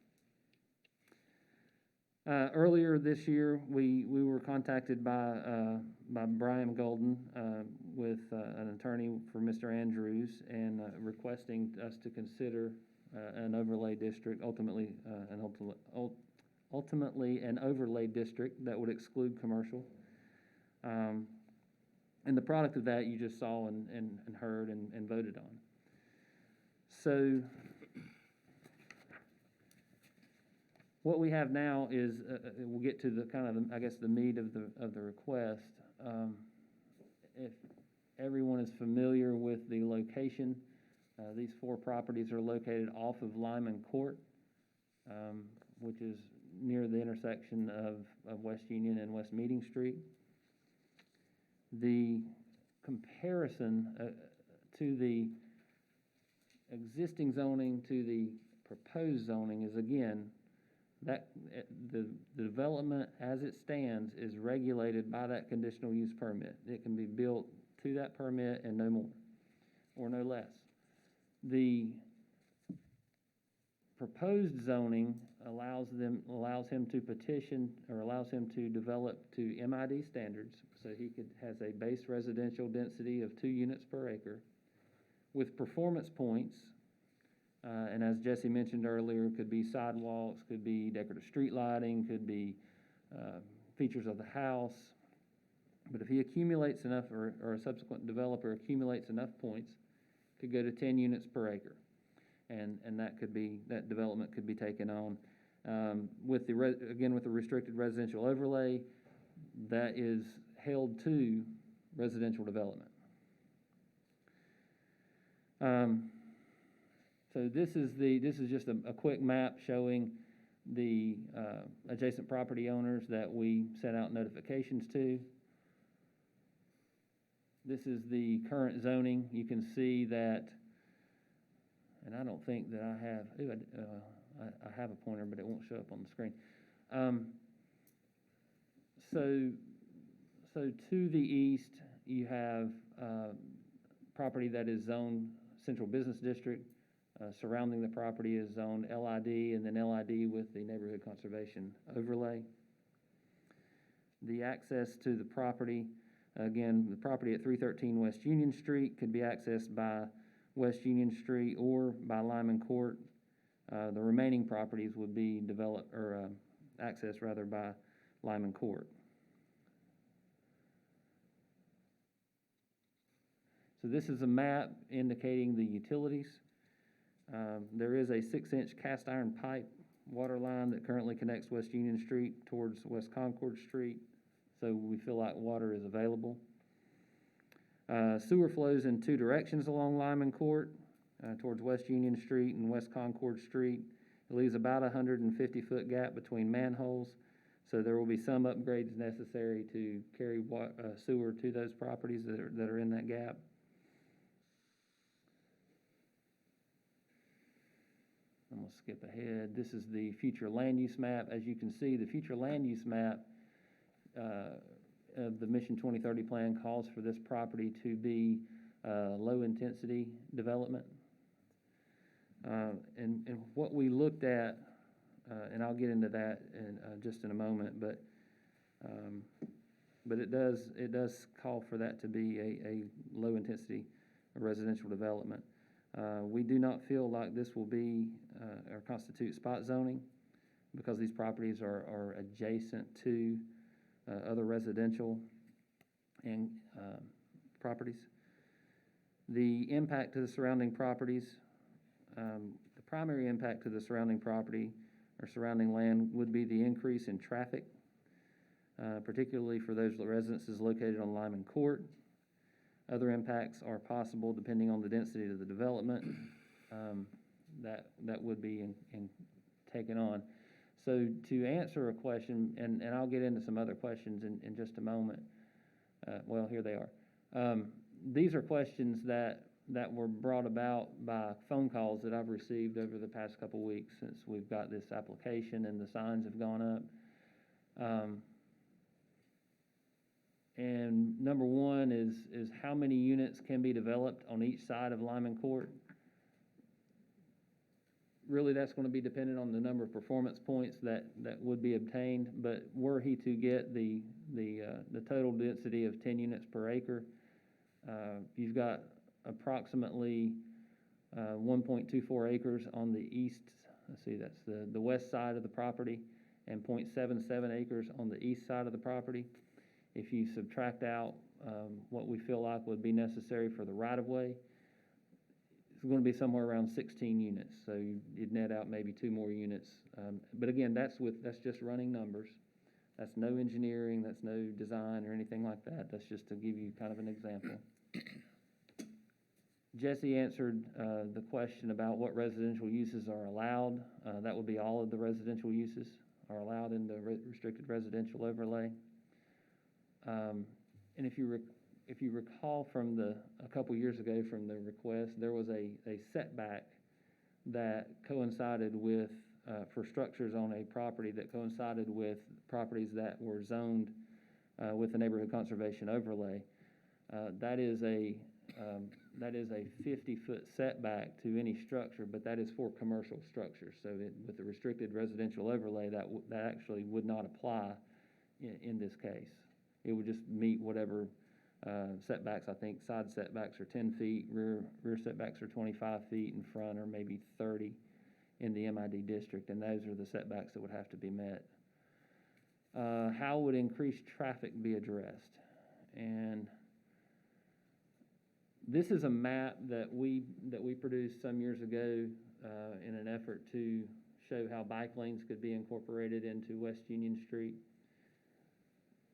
Earlier this year, we were contacted by Brian Golden with an attorney for Mr. Andrews and requesting us to consider an overlay district, ultimately an overlay district that would exclude commercial. And the product of that you just saw and heard and voted on. So what we have now is, we'll get to the kind of, I guess, the meat of the request. If everyone is familiar with the location, these four properties are located off of Lyman Court, which is near the intersection of West Union and West Meeting Street. The comparison to the existing zoning to the proposed zoning is, again, that the development as it stands is regulated by that conditional use permit. It can be built to that permit and no more, or no less. The proposed zoning allows him to petition, or allows him to develop to MID standards, so he has a base residential density of 2 units per acre with performance points. And as Jesse mentioned earlier, could be sidewalks, could be decorative street lighting, could be features of the house. But if he accumulates enough, or a subsequent developer accumulates enough points, could go to 10 units per acre. And that development could be taken on. With the restricted residential overlay, that is held to residential development. So this is just a quick map showing the adjacent property owners that we sent out notifications to. This is the current zoning. You can see that, and I don't think that I have, I have a pointer, but it won't show up on the screen. So to the east, you have property that is zoned Central Business District. Surrounding the property is zoned LID, and then LID with the Neighborhood Conservation Overlay. The access to the property, again, the property at 313 West Union Street could be accessed by West Union Street or by Lyman Court. The remaining properties would be developed, or accessed rather, by Lyman Court. So this is a map indicating the utilities. There is a 6-inch cast iron pipe water line that currently connects West Union Street towards West Concord Street, so we feel like water is available. Sewer flows in 2 directions along Lyman Court, towards West Union Street and West Concord Street. It leaves about a 150-foot gap between manholes, so there will be some upgrades necessary to carry sewer to those properties that are in that gap. I'm going to skip ahead. This is the future land use map. As you can see, the future land use map of the Mission 2030 plan calls for this property to be low-intensity development. And what we looked at, and I'll get into that in just in a moment, but it does call for that to be a low-intensity residential development. We do not feel like this will be or constitute spot zoning because these properties are adjacent to other residential and properties. The impact to the surrounding properties, the primary impact to the surrounding property or surrounding land would be the increase in traffic, particularly for those residences located on Lyman Court. Other impacts are possible depending on the density of the development that would be taken on. So to answer a question, and I'll get into some other questions in just a moment. Well, here they are. These are questions that were brought about by phone calls that I've received over the past couple weeks since we've got this application and the signs have gone up. And number one is how many units can be developed on each side of Lyman Court? Really, that's going to be dependent on the number of performance points that would be obtained. But were he to get the total density of 10 units per acre, you've got approximately 1.24 acres on the east. Let's see, that's the west side of the property, and 0.77 acres on the east side of the property. If you subtract out what we feel like would be necessary for the right-of-way, it's going to be somewhere around 16 units. So you'd net out maybe 2 more units. But again, that's just running numbers. That's no engineering, that's no design or anything like that. That's just to give you kind of an example. Jesse answered the question about what residential uses are allowed. That would be all of the residential uses are allowed in the restricted residential overlay. And if you recall from a couple years ago from the request, there was a setback that coincided with, for structures on a property that coincided with properties that were zoned with the neighborhood conservation overlay. That is a 50-foot setback to any structure, but that is for commercial structures. So with the restricted residential overlay, that actually would not apply in this case. It would just meet whatever setbacks. I think side setbacks are 10 feet, rear setbacks are 25 feet, and front are maybe 30 in the MID district, and those are the setbacks that would have to be met. How would increased traffic be addressed? And this is a map that we produced some years ago in an effort to show how bike lanes could be incorporated into West Union Street.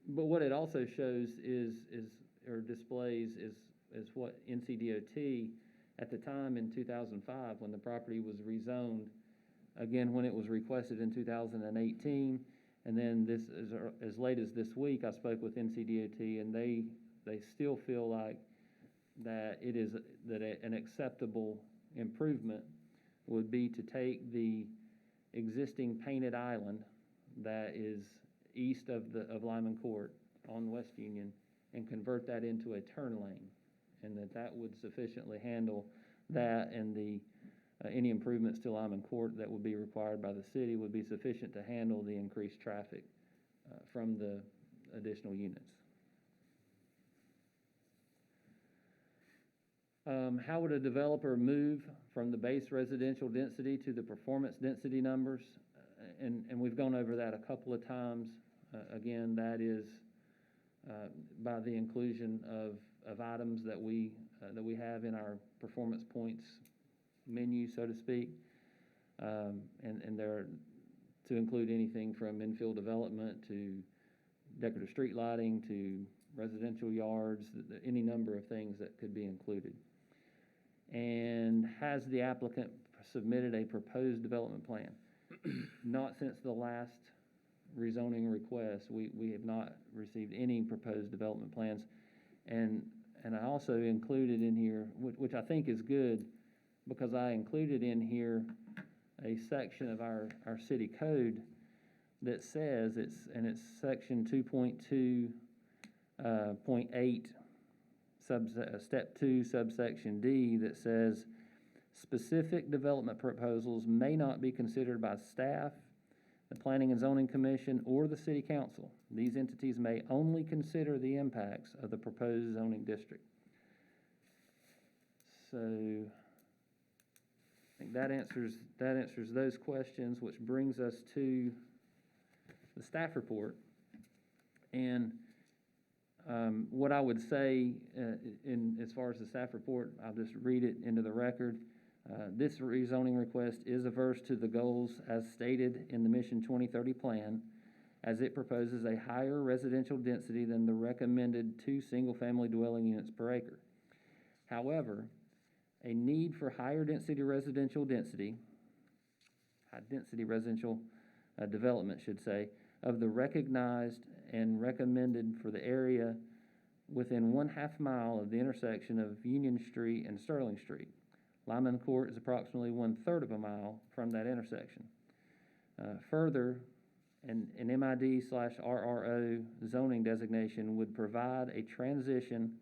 But what it also shows or displays is what NCDOT at the time in 2005 when the property was rezoned, again when it was requested in 2018, and then this as late as this week I spoke with NCDOT and they still feel like that it is an acceptable improvement would be to take the existing painted island that is east of Lyman Court on West Union and convert that into a turn lane, and that would sufficiently handle that, and any improvements to Lyman Court that would be required by the city would be sufficient to handle the increased traffic from the additional units. How would a developer move from the base residential density to the performance density numbers? And we've gone over that a couple of times. Again, that is by the inclusion of items that we have in our performance points menu, so to speak, and they're to include anything from infill development to decorative street lighting to residential yards, any number of things that could be included. And has the applicant submitted a proposed development plan? Not since the last rezoning request. We have not received any proposed development plans. And I also included in here, which I think is good, because I included in here a section of our city code that says, it's section 2.2.8, step 2, subsection D, that says, specific development proposals may not be considered by staff, the Planning and Zoning Commission, or the City Council. These entities may only consider the impacts of the proposed zoning district. So, I think that answers those questions, which brings us to the staff report. And what I would say as far as the staff report, I'll just read it into the record. This rezoning request is averse to the goals as stated in the Mission 2030 plan, as it proposes a higher residential density than the recommended 2 single-family dwelling units per acre. However, a need for high density residential development, of the recognized and recommended for the area within 1/2 mile of the intersection of Union Street and Sterling Street. Lyman Court is approximately 1/3 of a mile from that intersection. Further, an MID/RRO zoning designation would provide a transition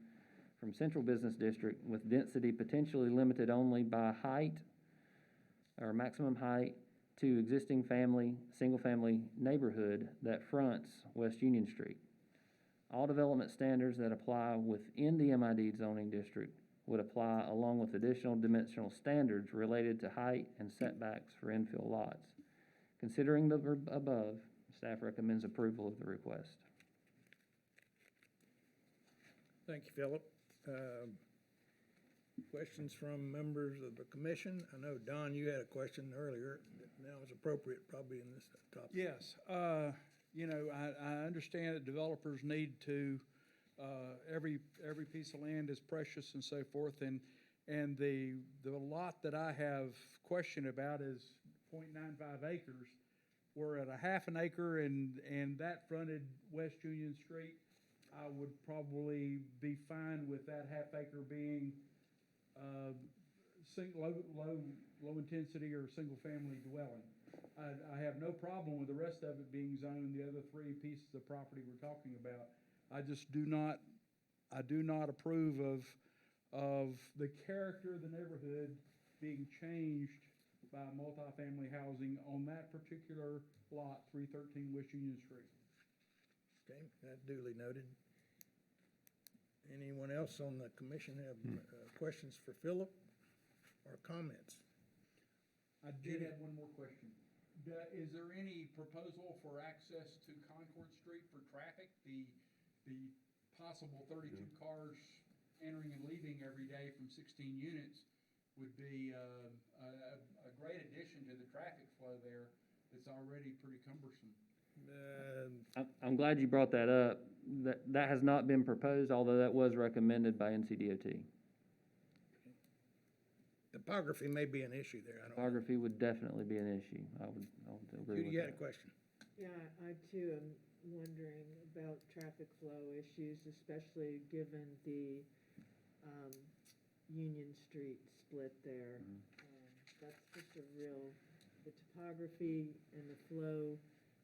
from central business district with density potentially limited only by height or maximum height to existing single-family neighborhood that fronts West Union Street. All development standards that apply within the MID zoning district would apply along with additional dimensional standards related to height and setbacks for infill lots. Considering the above, staff recommends approval of the request. Thank you, Philip. Questions from members of the commission? I know, Don, you had a question earlier. Now is appropriate probably in this topic. Yes, I understand that developers need to, every piece of land is precious and so forth, and the lot that I have question about is 0.95 acres. We're at a 1/2 acre and that fronted West Union Street. I would probably be fine with that 1/2 acre being low intensity or single family dwelling. I have no problem with the rest of it being zoned, the other 3 pieces of property we're talking about. I just do not approve of the character of the neighborhood being changed by multifamily housing on that particular lot, 313 West Union Street. Okay, that's duly noted. Anyone else on the commission have questions for Philip or comments? I did have one more question. Is there any proposal for access to Concord Street for traffic? The possible 32 cars entering and leaving every day from 16 units would be a great addition to the traffic flow there. It's already pretty cumbersome. I'm glad you brought that up. That has not been proposed, although that was recommended by NCDOT. Topography may be an issue there. I don't know. Topography would definitely be an issue. I would agree Judy, with you had a that. question? Yeah, I too am wondering about traffic flow issues, especially given the Union Street split there. That's just the topography and the flow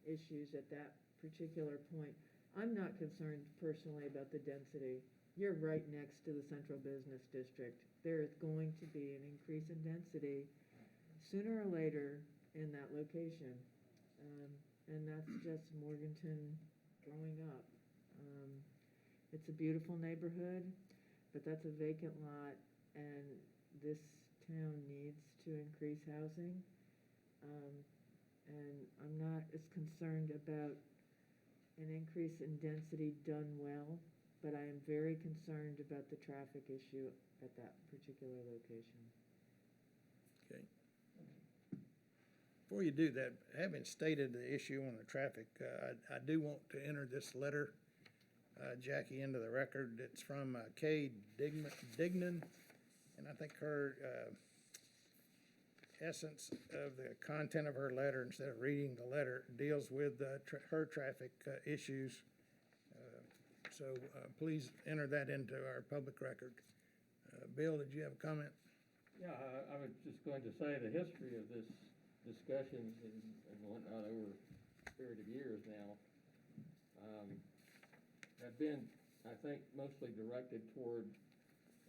issues at that particular point. I'm not concerned personally about the density. You're right next to the central business district. There is going to be an increase in density sooner or later in that location. And that's just Morganton growing up. It's a beautiful neighborhood, but that's a vacant lot, and this town needs to increase housing. And I'm not as concerned about an increase in density done well, but I am very concerned about the traffic issue at that particular location. Okay. Before you do that, having stated the issue on the traffic, I do want to enter this letter, Jackie, into the record. It's from Kay Dignan, and I think her essence of the content of her letter, instead of reading the letter, deals with her traffic issues. So please enter that into our public record. Bill, did you have a comment? Yeah, I was just going to say the history of this discussions and whatnot over a period of years now have been I think mostly directed toward,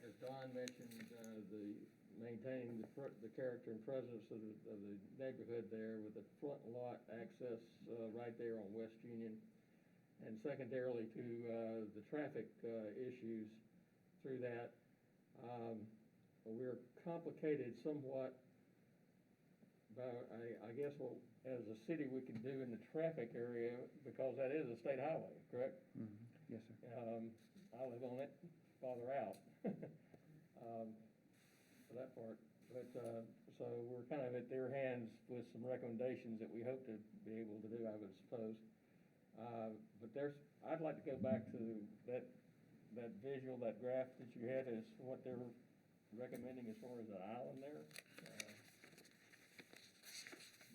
as Don mentioned, the maintaining the character and presence of the neighborhood there with the front lot access, right there on West Union. And secondarily to, the traffic, issues through that. We're complicated somewhat by, I guess what, as a city, we can do in the traffic area, because that is a state highway, correct? Yes, sir. I live on it, farther out, for that part. But, so we're kind of at their hands with some recommendations that we hope to be able to do, I would suppose. But I'd like to go back to that visual, that graph that you had as what they're recommending as far as an island there.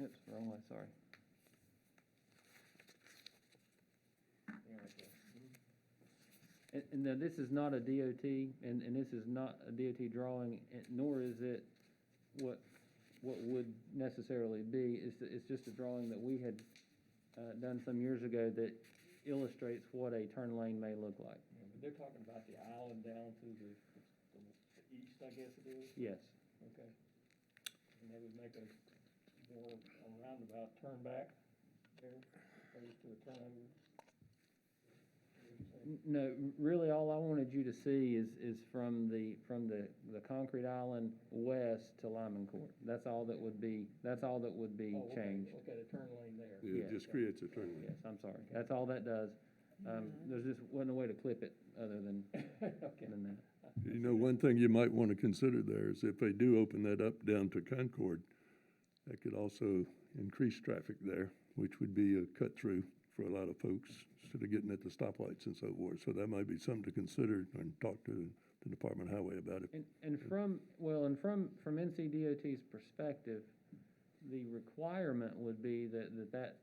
Oops, wrong way, sorry. Yeah, right there. And now, this is not a DOT, and this is not a DOT drawing, nor is it what would necessarily be. It's just a drawing that we had done some years ago that illustrates what a turn lane may look like. Yeah, but they're talking about the island down to the east, I guess it is? Yes. Okay. And they would make a more roundabout turn back there, opposed to a turnover? No, really, all I wanted you to see is from the concrete island west to Lyman Court. That's all that would be Oh, okay, changed. okay, the turn lane there. Yeah, Yeah. it just creates a turn lane. Yes, I'm sorry. That's all that does. There's just wasn't a way to clip it other than than that. You know, one thing you might want to consider there is if they do open that up down to Concord, that could also increase traffic there, which would be a cut through for a lot of folks instead of getting at the stoplights and so forth. So that might be something to consider and talk to the Department of Highway about it. And from NCDOT's perspective, the requirement would be that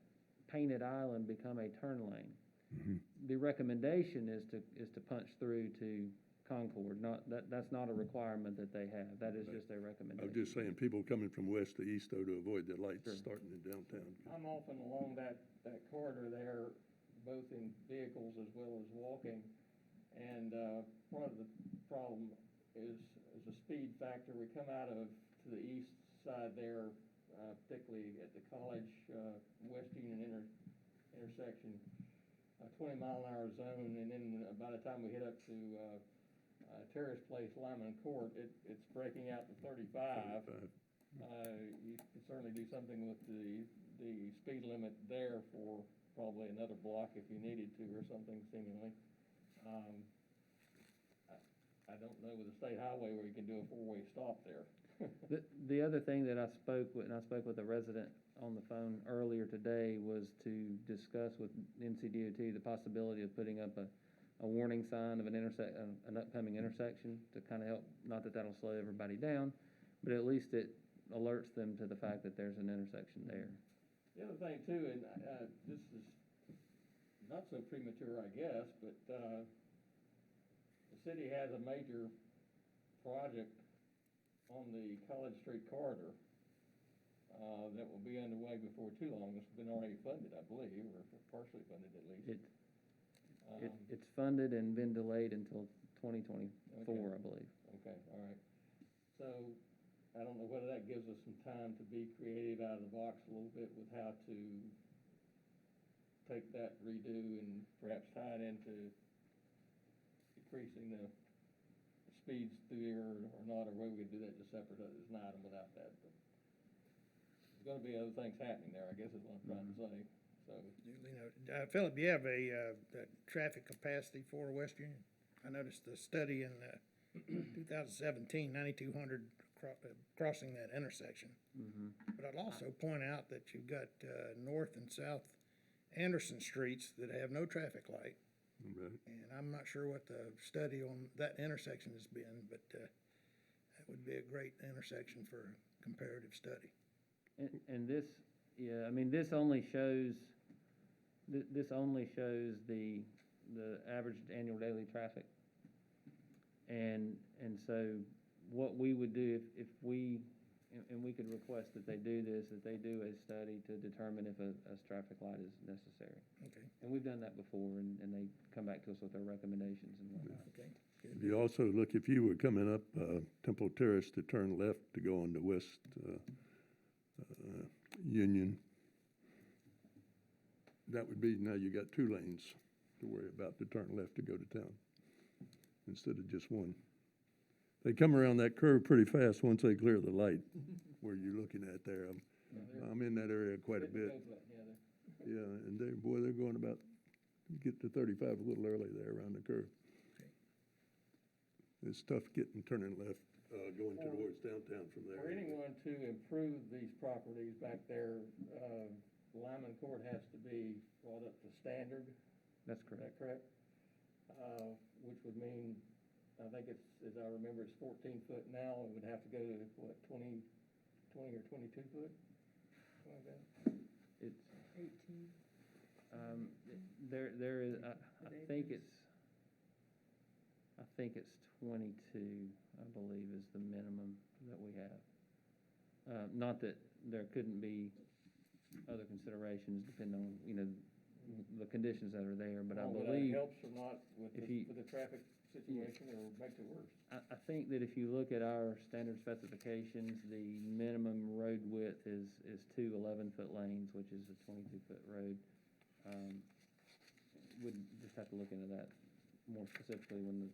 painted island become a turn lane. Mhm. The recommendation is to punch through to Concord. That's not a requirement that they have. That is just a I'm recommendation. just saying, people coming from west to east, though, to avoid the lights Sure. starting in downtown. I'm often along that corridor there, both in vehicles as well as walking. And, part of the problem is a speed factor. We come out to the east side there, particularly at the college, West Union intersection, 20-mile-an-hour zone, and then by the time we hit up to, Terrace Place, Lyman Court, it's breaking out to 35. You could certainly do something with the speed limit there for probably another block if you needed to, or something seemingly. I don't know with a state highway where you can do a four-way stop there. The other thing that I spoke with a resident on the phone earlier today was to discuss with NCDOT the possibility of putting up a warning sign of an upcoming intersection to kind of help, not that that'll slow everybody down, but at least it alerts them to the fact that there's an intersection there. The other thing too, and, this is not so premature, I guess, but, the city has a major project on the College Street corridor, that will be underway before too long. It's been already funded, I believe, or partially funded at least. It's funded and been delayed until 2024, Okay. I believe. Okay, all right. So, I don't know whether that gives us some time to be creative out of the box a little bit with how to take that redo and perhaps tie it into decreasing the speeds through here or not, or whether we could do that just separate as an item without that. But there's gonna be other things happening there, I guess is what I'm trying to say, so. Duly noted. Philip, do you have the traffic capacity for West Union? I noticed the study in 2017, 9,200 crossing that intersection. But I'd also point out that you've got North and South Anderson Streets that have no traffic light. Right. And I'm not sure what the study on that intersection has been, but that would be a great intersection for comparative study. And this, yeah, I mean, this only shows the average annual daily traffic. And so what we would do if we, and we could request that they do this, that they do a study to determine if a traffic light is necessary. Okay, And we've done that before, and they come back to us with their recommendations and whatnot. okay. If you also look, if you were coming up Temple Terrace to turn left to go on to West Union, that would be, now you got 2 lanes to worry about to turn left to go to town, instead of just one. They come around that curve pretty fast once they clear the light where you're looking at there. I'm in that area quite a bit. Yeah, and they're going about, get to 35 a little early there around the curve. It's tough turning left, going towards downtown from there. For anyone to improve these properties back there, Lyman Court has to be brought up to standard. That's Is correct. that correct? Which would mean, I think it's, as I remember, it's 14 foot now. It would have to go to, what, 20 or 22 foot? Something like that. It's, 18. there is, I think it's 22, I believe, is the minimum that we have. Not that there couldn't be other considerations depending on, the conditions that are there, but I Whether believe. that helps or not with if the traffic situation or makes it worse. I think that if you look at our standard specifications, the minimum road width is 2 11-foot lanes, which is a 22-foot road. Would just have to look into that more specifically when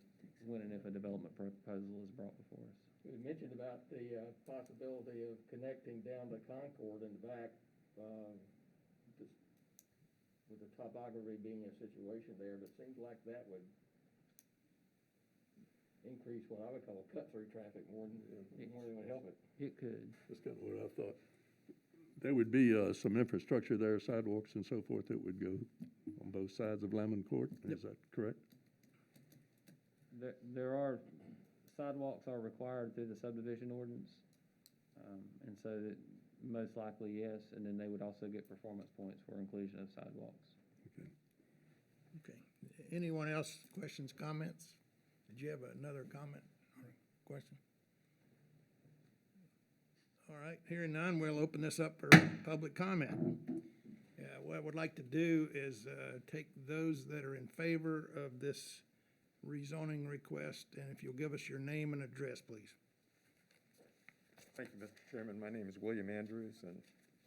and if a development proposal is brought before us. We mentioned about the possibility of connecting down to Concord in the back, just with the topography being a situation there, but it seems like that would increase what I would call cut-through traffic more than it would help it. It could. That's kind of what I thought. There would be some infrastructure there, sidewalks and so forth, that would go on both sides of Lyman Court. Is that correct? There are, sidewalks are required through the subdivision ordinance. And so that most likely, yes, and then they would also get performance points for inclusion of sidewalks. Okay. Okay. Anyone else, questions, comments? Did you have another comment or question? All right, hearing none, we'll open this up for public comment. What I would like to do is take those that are in favor of this rezoning request, and if you'll give us your name and address, please. Thank you, Mr. Chairman. My name is William Andrews, and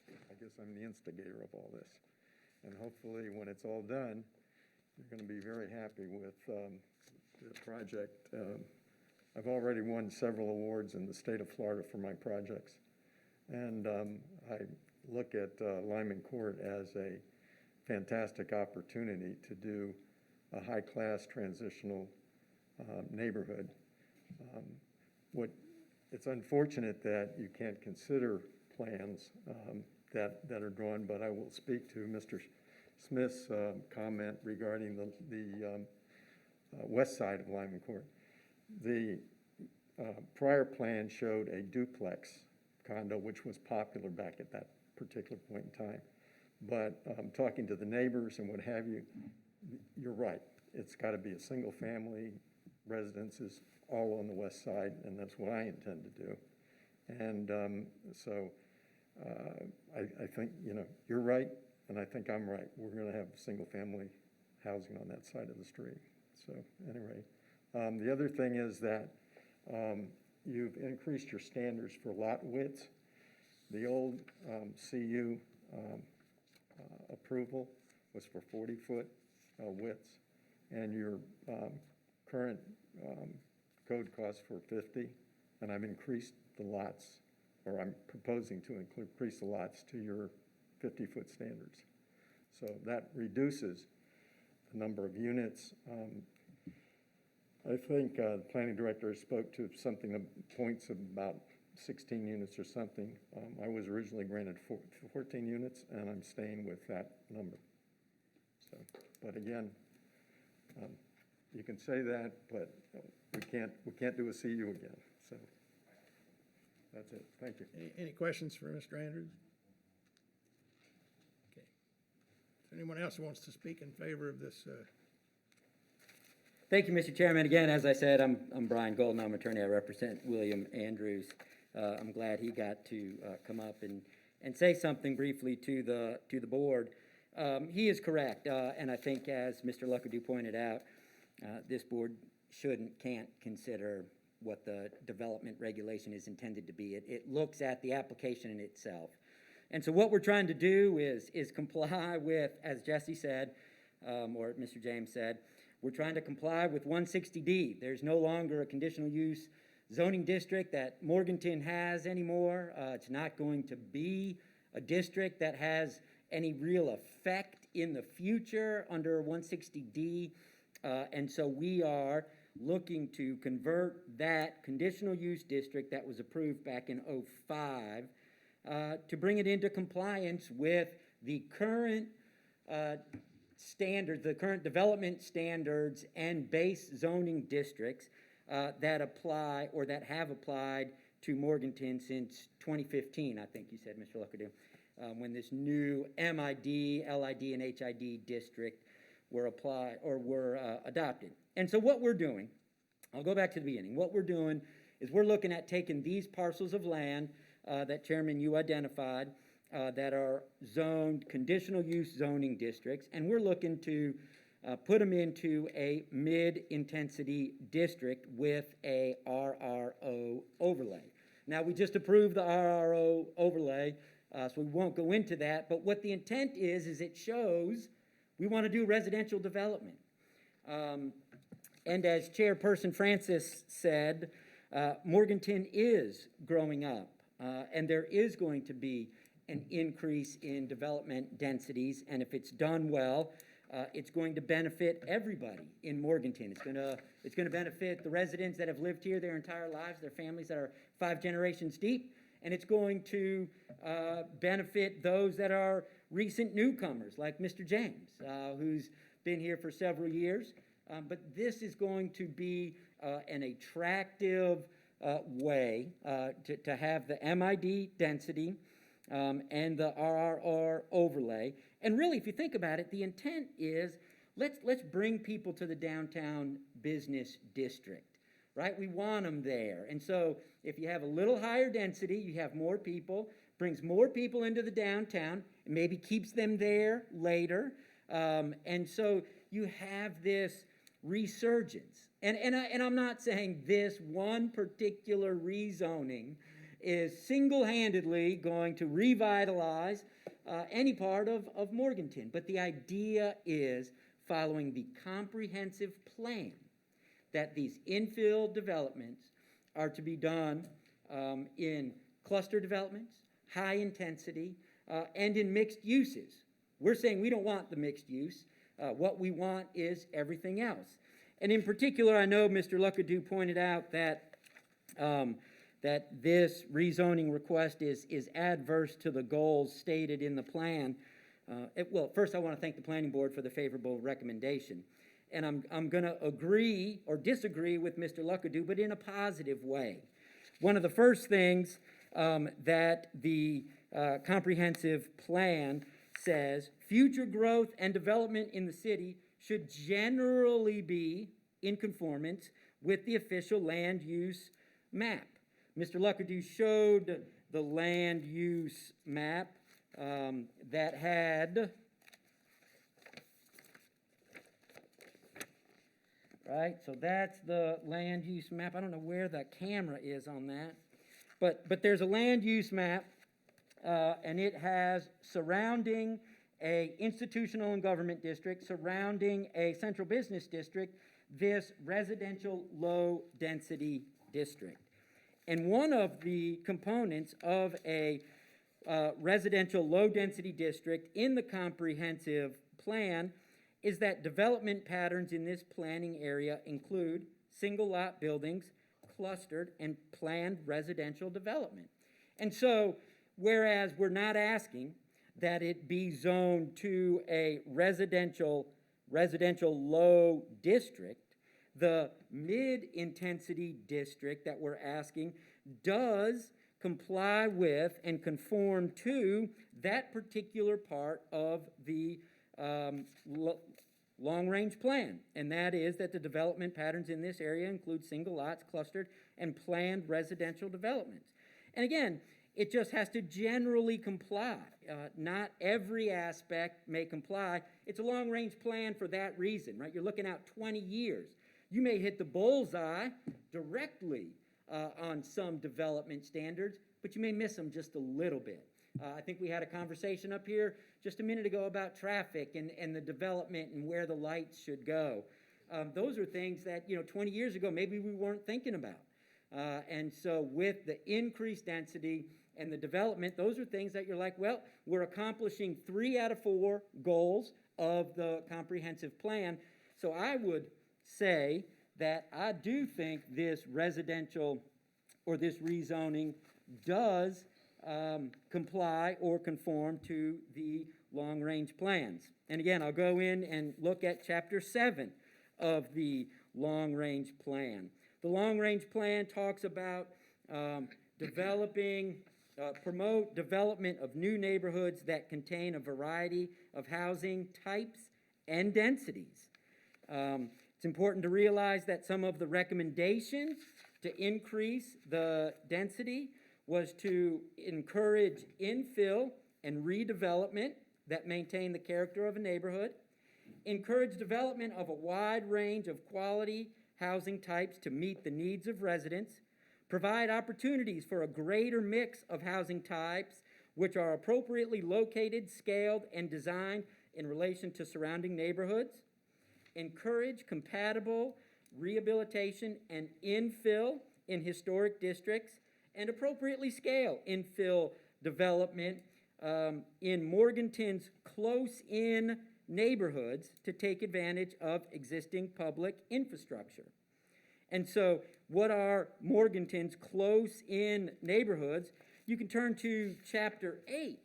I guess I'm the instigator of all this. And hopefully, when it's all done, you're going to be very happy with the project. I've already won several awards in the state of Florida for my projects. And I look at Lyman Court as a fantastic opportunity to do a high-class transitional neighborhood. It's unfortunate that you can't consider plans that are drawn, but I will speak to Mr. Smith's comment regarding the west side of Lyman Court. The prior plan showed a duplex condo, which was popular back at that particular point in time. But talking to the neighbors and what have you, you're right. It's got to be a single-family residences all on the west side, and that's what I intend to do. And so I think, you're right, and I think I'm right. We're going to have single-family housing on that side of the street. So anyway, the other thing is that you've increased your standards for lot widths. The old CU approval was for 40-foot widths, and your current code calls for 50, and I've increased the lots, or I'm proposing to increase the lots to your 50-foot standards. So that reduces the number of units. I think the planning director spoke to something of points of about 16 units or something. I was originally granted 14 units, and I'm staying with that number. So, but again, you can say that, but we can't do a CU again. So that's it. Thank you. Any questions for Mr. Andrews? Okay. Is there anyone else who wants to speak in favor of this? Thank you, Mr. Chairman. Again, as I said, I'm Brian Golden. I'm attorney. I represent William Andrews. I'm glad he got to come up and say something briefly to the board. He is correct, and I think as Mr. Luckadoo pointed out, this board can't consider what the development regulation is intended to be. It looks at the application in itself. And so what we're trying to do is comply with, as Jesse said, or Mr. James said, we're trying to comply with 160D. There's no longer a conditional use zoning district that Morganton has anymore. It's not going to be a district that has any real effect in the future under 160D. And so we are looking to convert that conditional use district that was approved back in '05 to bring it into compliance with the current standards, the current development standards and base zoning districts that apply or that have applied to Morganton since 2015, I think you said, Mr. Luckadoo, when this new MID, LID, and HID district were adopted. And so what we're doing, I'll go back to the beginning. What we're doing is we're looking at taking these parcels of land that, Chairman, you identified, that are zoned conditional use zoning districts, and we're looking to put them into a mid-intensity district with a RRO overlay. Now, we just approved the RRO overlay, so we won't go into that, but what the intent is it shows we want to do residential development. And as Chairperson Francis said, Morganton is growing up, and there is going to be an increase in development densities, and if it's done well, it's going to benefit everybody in Morganton. It's going to benefit the residents that have lived here their entire lives, their families that are 5 generations deep, and it's going to benefit those that are recent newcomers, like Mr. James, who's been here for several years. But this is going to be an attractive way to have the MID density and the RRR overlay. And really, if you think about it, the intent is let's bring people to the downtown business district, right? We want them there. And so if you have a little higher density, you have more people, brings more people into the downtown, and maybe keeps them there later. And so you have this resurgence. And I'm not saying this one particular rezoning is single-handedly going to revitalize any part of Morganton. But the idea is following the comprehensive plan that these infill developments are to be done in cluster developments, high intensity, and in mixed uses. We're saying we don't want the mixed use. What we want is everything else. And in particular, I know Mr. Luckadoo pointed out that that this rezoning request is adverse to the goals stated in the plan. Well, first I want to thank the Planning Board for the favorable recommendation. And I'm going to agree or disagree with Mr. Luckadoo, but in a positive way. One of the first things that the comprehensive plan says, future growth and development in the city should generally be in conformance with the official land use map. Mr. Luckadoo showed the land use map that had, right, so that's the land use map. I don't know where the camera is on that, but there's a land use map, and it has surrounding a institutional and government district, surrounding a central business district, this residential low-density district. And one of the components of a residential low-density district in the comprehensive plan is that development patterns in this planning area include single-lot buildings, clustered, and planned residential development. And so, whereas we're not asking that it be zoned to a residential low district, the mid-intensity district that we're asking does comply with and conform to that particular part of the long-range plan. And that is that the development patterns in this area include single lots, clustered, and planned residential developments. And again, it just has to generally comply. Not every aspect may comply. It's a long-range plan for that reason, right? You're looking out 20 years. You may hit the bullseye directly on some development standards, but you may miss them just a little bit. I think we had a conversation up here just a minute ago about traffic and the development and where the lights should go. Those are things that, 20 years ago, maybe we weren't thinking about. And so with the increased density and the development, those are things that you're like, well, we're accomplishing 3 out of 4 goals of the comprehensive plan. So I would say that I do think this residential or this rezoning does comply or conform to the long-range plans. And again, I'll go in and look at Chapter 7 of the long-range plan. The long-range plan talks about promote development of new neighborhoods that contain a variety of housing types and densities. It's important to realize that some of the recommendations to increase the density was to encourage infill and redevelopment that maintain the character of a neighborhood, encourage development of a wide range of quality housing types to meet the needs of residents, provide opportunities for a greater mix of housing types which are appropriately located, scaled, and designed in relation to surrounding neighborhoods, encourage compatible rehabilitation and infill in historic districts, and appropriately scale infill development in Morganton's close-in neighborhoods to take advantage of existing public infrastructure. And so what are Morganton's close-in neighborhoods? You can turn to Chapter 8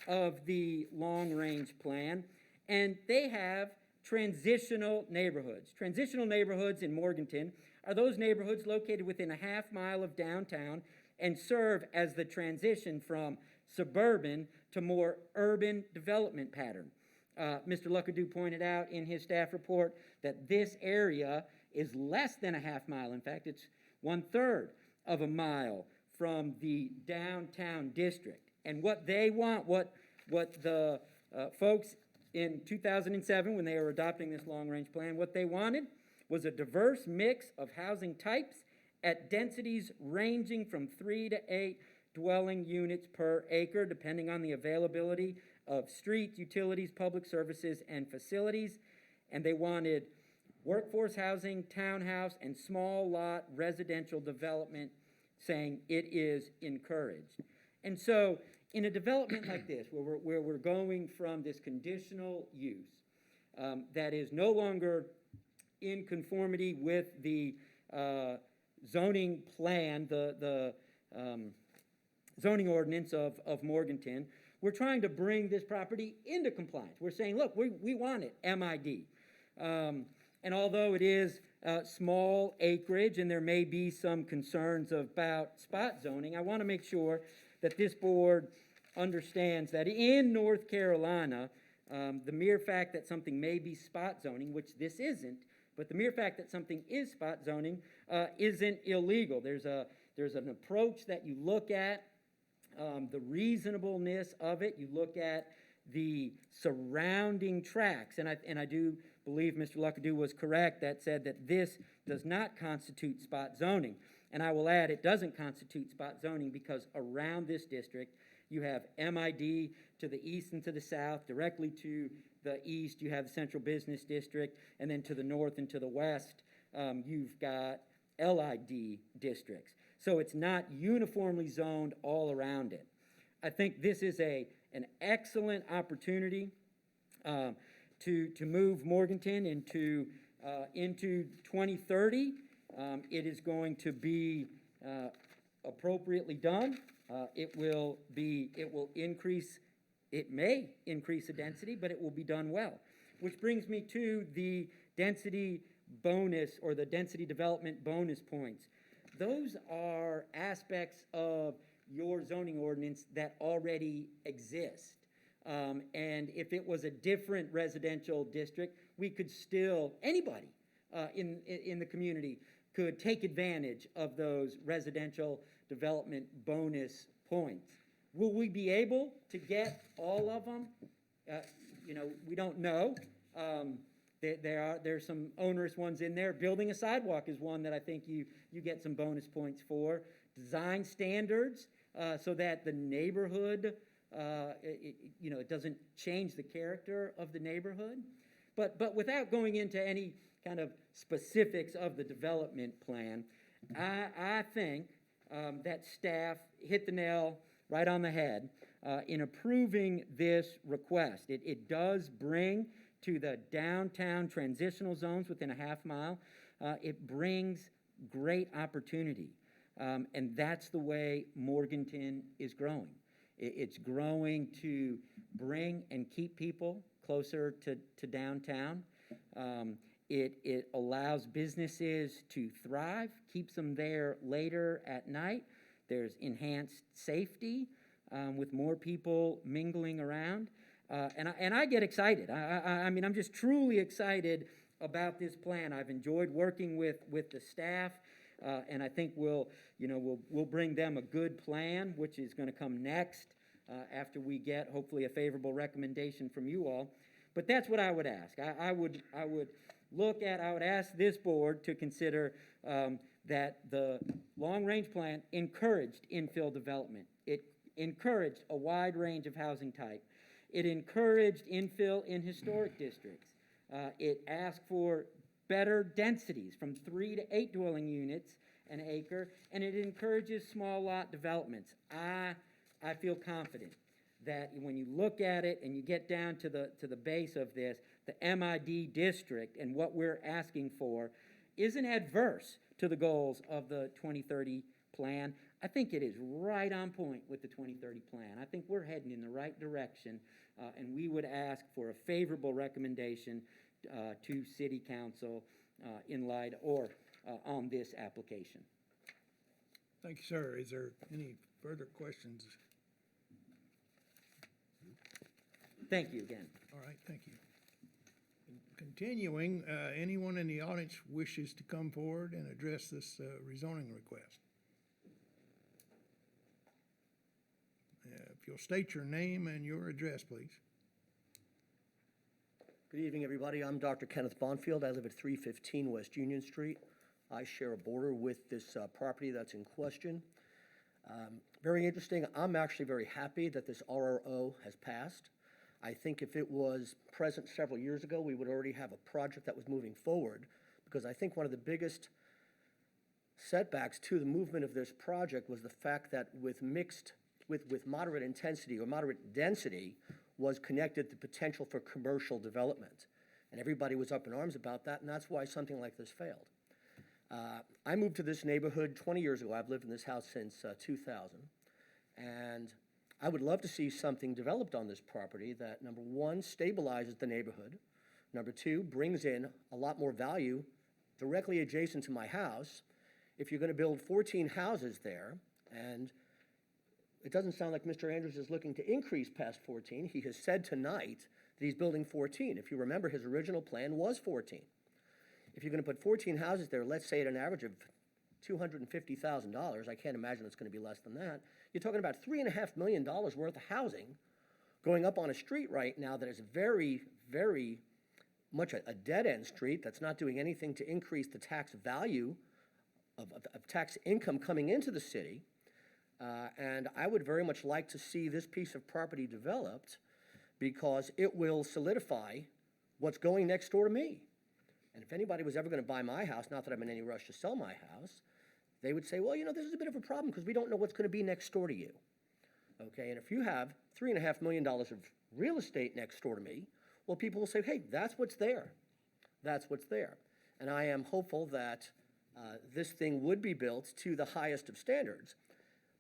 of the long-range plan, and they have transitional neighborhoods. Transitional neighborhoods in Morganton are those neighborhoods located within a half mile of downtown and serve as the transition from suburban to more urban development pattern. Mr. Luckadoo pointed out in his staff report that this area is less than a half mile. In fact, it's 1/3 of a mile from the downtown district. And what they want, what the folks in 2007, when they were adopting this long-range plan, what they wanted was a diverse mix of housing types at densities ranging from 3 to 8 dwelling units per acre, depending on the availability of streets, utilities, public services, and facilities. And they wanted workforce housing, townhouse, and small lot residential development, saying it is encouraged. And so in a development like this, where we're going from this conditional use that is no longer in conformity with the zoning plan, the zoning ordinance of Morganton, we're trying to bring this property into compliance. We're saying, look, we want it, MID. And although it is small acreage and there may be some concerns about spot zoning, I want to make sure that this board understands that in North Carolina, the mere fact that something may be spot zoning, which this isn't, but the mere fact that something is spot zoning isn't illegal. There's an approach that you look at, the reasonableness of it. You look at the surrounding tracts, and I do believe Mr. Luckadoo was correct that said that this does not constitute spot zoning. And I will add, it doesn't constitute spot zoning because around this district, you have MID to the east and to the south. Directly to the east, you have the Central Business District, and then to the north and to the west, you've got LID districts. So it's not uniformly zoned all around it. I think this is an excellent opportunity to move Morganton into 2030. It is going to be appropriately done. It may increase the density, but it will be done well. Which brings me to the density bonus or the density development bonus points. Those are aspects of your zoning ordinance that already exist. And if it was a different residential district, anybody in the community could take advantage of those residential development bonus points. Will we be able to get all of them? We don't know. There's some onerous ones in there. Building a sidewalk is one that I think you get some bonus points for. Design standards, so that the neighborhood, it doesn't change the character of the neighborhood. But without going into any kind of specifics of the development plan, I think that staff hit the nail right on the head in approving this request. It does bring to the downtown transitional zones within a half mile, it brings great opportunity. And that's the way Morganton is growing. It's growing to bring and keep people closer to downtown. It allows businesses to thrive, keeps them there later at night. There's enhanced safety with more people mingling around. And I get excited. I mean, I'm just truly excited about this plan. I've enjoyed working with the staff. And I think we'll bring them a good plan, which is going to come next after we get hopefully a favorable recommendation from you all. But that's what I would ask. I would ask this board to consider that the long-range plan encouraged infill development. It encouraged a wide range of housing type. It encouraged infill in historic districts. It asked for better densities from 3 to 8 dwelling units an acre, and it encourages small lot developments. I feel confident that when you look at it and you get down to the base of this, the MID district and what we're asking for isn't adverse to the goals of the 2030 plan. I think it is right on point with the 2030 plan. I think we're heading in the right direction, and we would ask for a favorable recommendation to City Council in light or on this application. Thank you, sir. Is there any further questions? Thank you again. All right, thank you. Continuing, anyone in the audience wishes to come forward and address this rezoning request? If you'll state your name and your address, please. Good evening, everybody. I'm Dr. Kenneth Bonfield. I live at 315 West Union Street. I share a border with this property that's in question. Very interesting. I'm actually very happy that this RRO has passed. I think if it was present several years ago, we would already have a project that was moving forward, because I think one of the biggest setbacks to the movement of this project was the fact that with moderate intensity or moderate density was connected the potential for commercial development. And everybody was up in arms about that, and that's why something like this failed. I moved to this neighborhood 20 years ago. I've lived in this house since 2000. And I would love to see something developed on this property that, number one, stabilizes the neighborhood. Number two, brings in a lot more value directly adjacent to my house. If you're going to build 14 houses there, and it doesn't sound like Mr. Andrews is looking to increase past 14. He has said tonight that he's building 14. If you remember, his original plan was 14. If you're going to put 14 houses there, let's say at an average of $250,000, I can't imagine it's going to be less than that, you're talking about $3.5 million worth of housing going up on a street right now that is very, very much a dead-end street that's not doing anything to increase the tax value of tax income coming into the city. And I would very much like to see this piece of property developed because it will solidify what's going next door to me. And if anybody was ever going to buy my house, not that I'm in any rush to sell my house, they would say, well, this is a bit of a problem because we don't know what's going to be next door to you. Okay, and if you have $3.5 million of real estate next door to me, well, people will say, hey, that's what's there. That's what's there. And I am hopeful that this thing would be built to the highest of standards.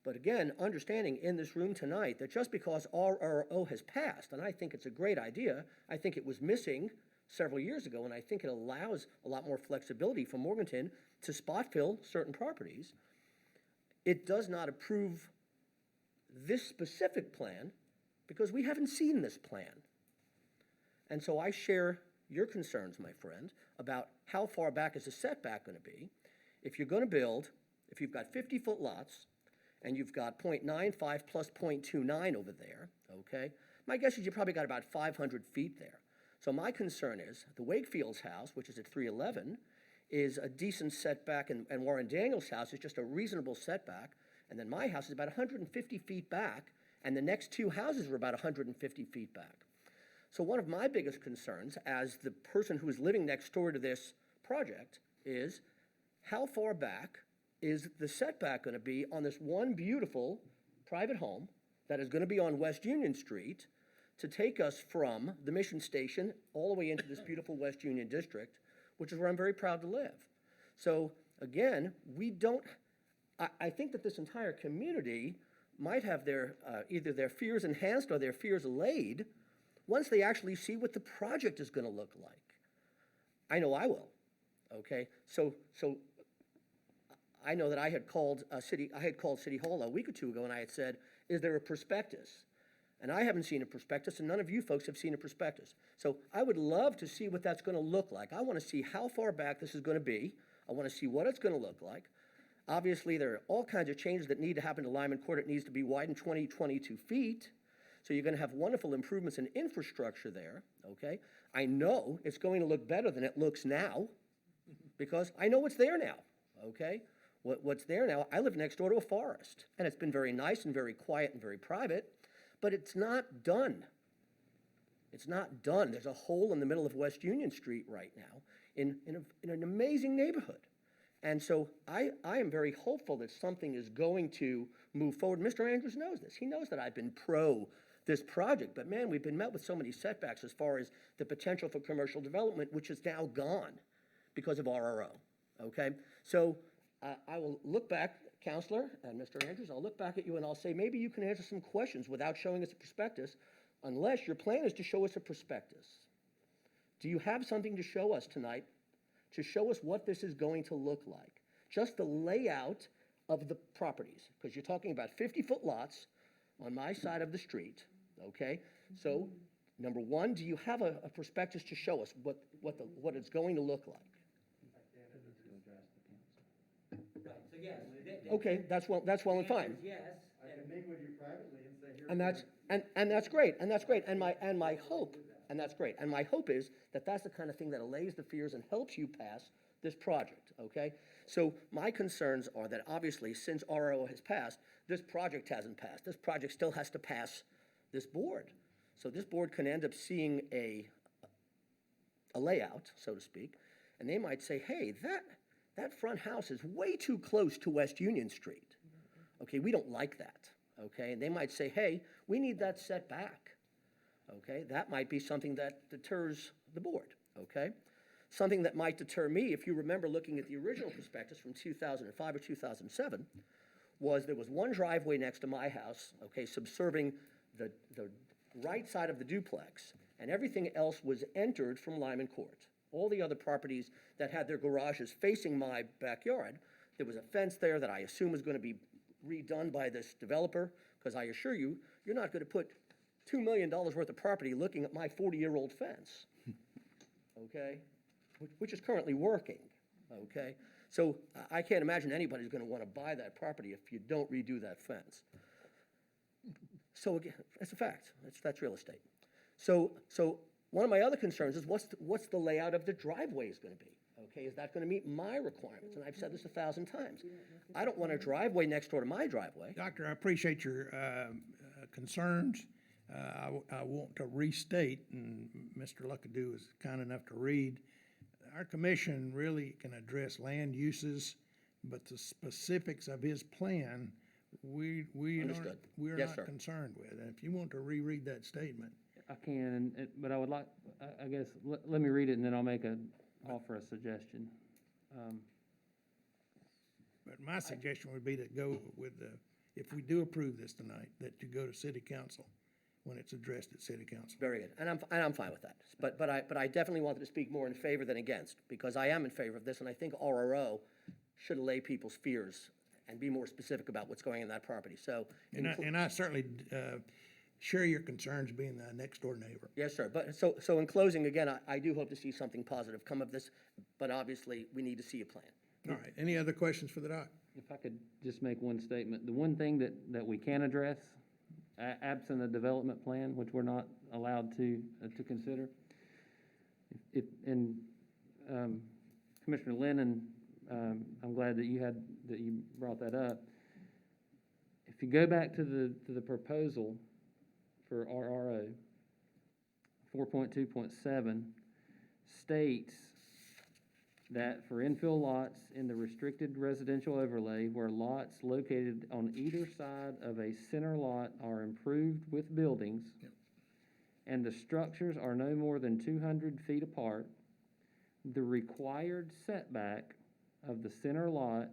But again, understanding in this room tonight that just because RRO has passed, and I think it's a great idea, I think it was missing several years ago, and I think it allows a lot more flexibility for Morganton to spot fill certain properties. It does not approve this specific plan because we haven't seen this plan. And so I share your concerns, my friend, about how far back is the setback gonna be. If you're gonna build, if you've got 50-foot lots, and you've got .95 plus .29 over there, okay? My guess is you probably got about 500 feet there. So my concern is, the Wakefield's house, which is at 311, is a decent setback, and Warren Daniels' house is just a reasonable setback, and then my house is about 150 feet back, and the next two houses are about 150 feet back. So one of my biggest concerns as the person who is living next door to this project is, how far back is the setback gonna be on this one beautiful private home that is gonna be on West Union Street to take us from the Mission Station all the way into this beautiful West Union district, which is where I'm very proud to live. So again, I think that this entire community might have their, either their fears enhanced or their fears allayed once they actually see what the project is gonna look like. I know I will, okay? So I know that I had called City Hall a week or two ago, and I had said, is there a prospectus? And I haven't seen a prospectus, and none of you folks have seen a prospectus. So I would love to see what that's gonna look like. I wanna see how far back this is gonna be. I wanna see what it's gonna look like. Obviously, there are all kinds of changes that need to happen to Lyman Court. It needs to be widened 22 feet. So you're gonna have wonderful improvements in infrastructure there, okay? I know it's going to look better than it looks now, because I know what's there now, okay? What's there now, I live next door to a forest, and it's been very nice and very quiet and very private, but it's not done. It's not done. There's a hole in the middle of West Union Street right now in an amazing neighborhood. And so I am very hopeful that something is going to move forward. Mr. Andrews knows this. He knows that I've been pro this project, but man, we've been met with so many setbacks as far as the potential for commercial development, which is now gone because of RRO, okay? So I will look back, Counselor and Mr. Andrews, I'll look back at you and I'll say, maybe you can answer some questions without showing us a prospectus, unless your plan is to show us a prospectus. Do you have something to show us tonight, to show us what this is going to look like? Just the layout of the properties, because you're talking about 50-foot lots on my side of the street, okay? So, number one, do you have a prospectus to show us what it's going to look like? Okay, that's well and fine. Yes. I can meet with you privately and say, here's. And that's great, and my hope, and that's great, and my hope is that that's the kind of thing that allays the fears and helps you pass this project, okay? So my concerns are that obviously, since RO has passed, this project hasn't passed. This project still has to pass this board. So this board can end up seeing a layout, so to speak, and they might say, hey, that front house is way too close to West Union Street. Okay, we don't like that, okay? And they might say, hey, we need that set back, okay? That might be something that deters the board, okay? Something that might deter me, if you remember looking at the original prospectus from 2005 or 2007, was there was one driveway next to my house, okay, subserving the right side of the duplex, and everything else was entered from Lyman Court. All the other properties that had their garages facing my backyard, there was a fence there that I assume was going to be redone by this developer, because I assure you, you're not going to put $2 million worth of property looking at my 40-year-old fence, okay, which is currently working, okay? So I can't imagine anybody's going to want to buy that property if you don't redo that fence. So again, that's a fact. That's real estate. So one of my other concerns is what's the layout of the driveway is going to be? Okay, is that going to meet my requirements? And I've said this 1,000 times. I don't want a driveway next door to my driveway. Doctor, I appreciate your concerns. I want to restate, and Mr. Luckadoo is kind enough to read, our commission really can address land uses, but the specifics of his plan, we're Understood. not Yes, sir. concerned with. And if you want to reread that statement. I can, but I would like, I guess, let me read it and then I'll offer a suggestion. But my suggestion would be to go with if we do approve this tonight, that you go to city council when it's addressed at city council. Very good, and I'm fine with that. But I definitely wanted to speak more in favor than against, because I am in favor of this, and I think RRO should allay people's fears and be more specific about what's going on in that property. So, And I certainly share your concerns being the next door neighbor. Yes, sir. But so in closing, again, I do hope to see something positive come of this, but obviously, we need to see a plan. All right, any other questions for the doc? If I could just make one statement, the one thing that we can address, absent a development plan, which we're not allowed to consider, Commissioner Lennon, I'm glad that you brought that up. If you go back to the proposal for RRO, 4.2.7 states that for infill lots in the restricted residential overlay where lots located on either side of a center lot are improved with buildings, and the structures are no more than 200 feet apart, the required setback of the center lot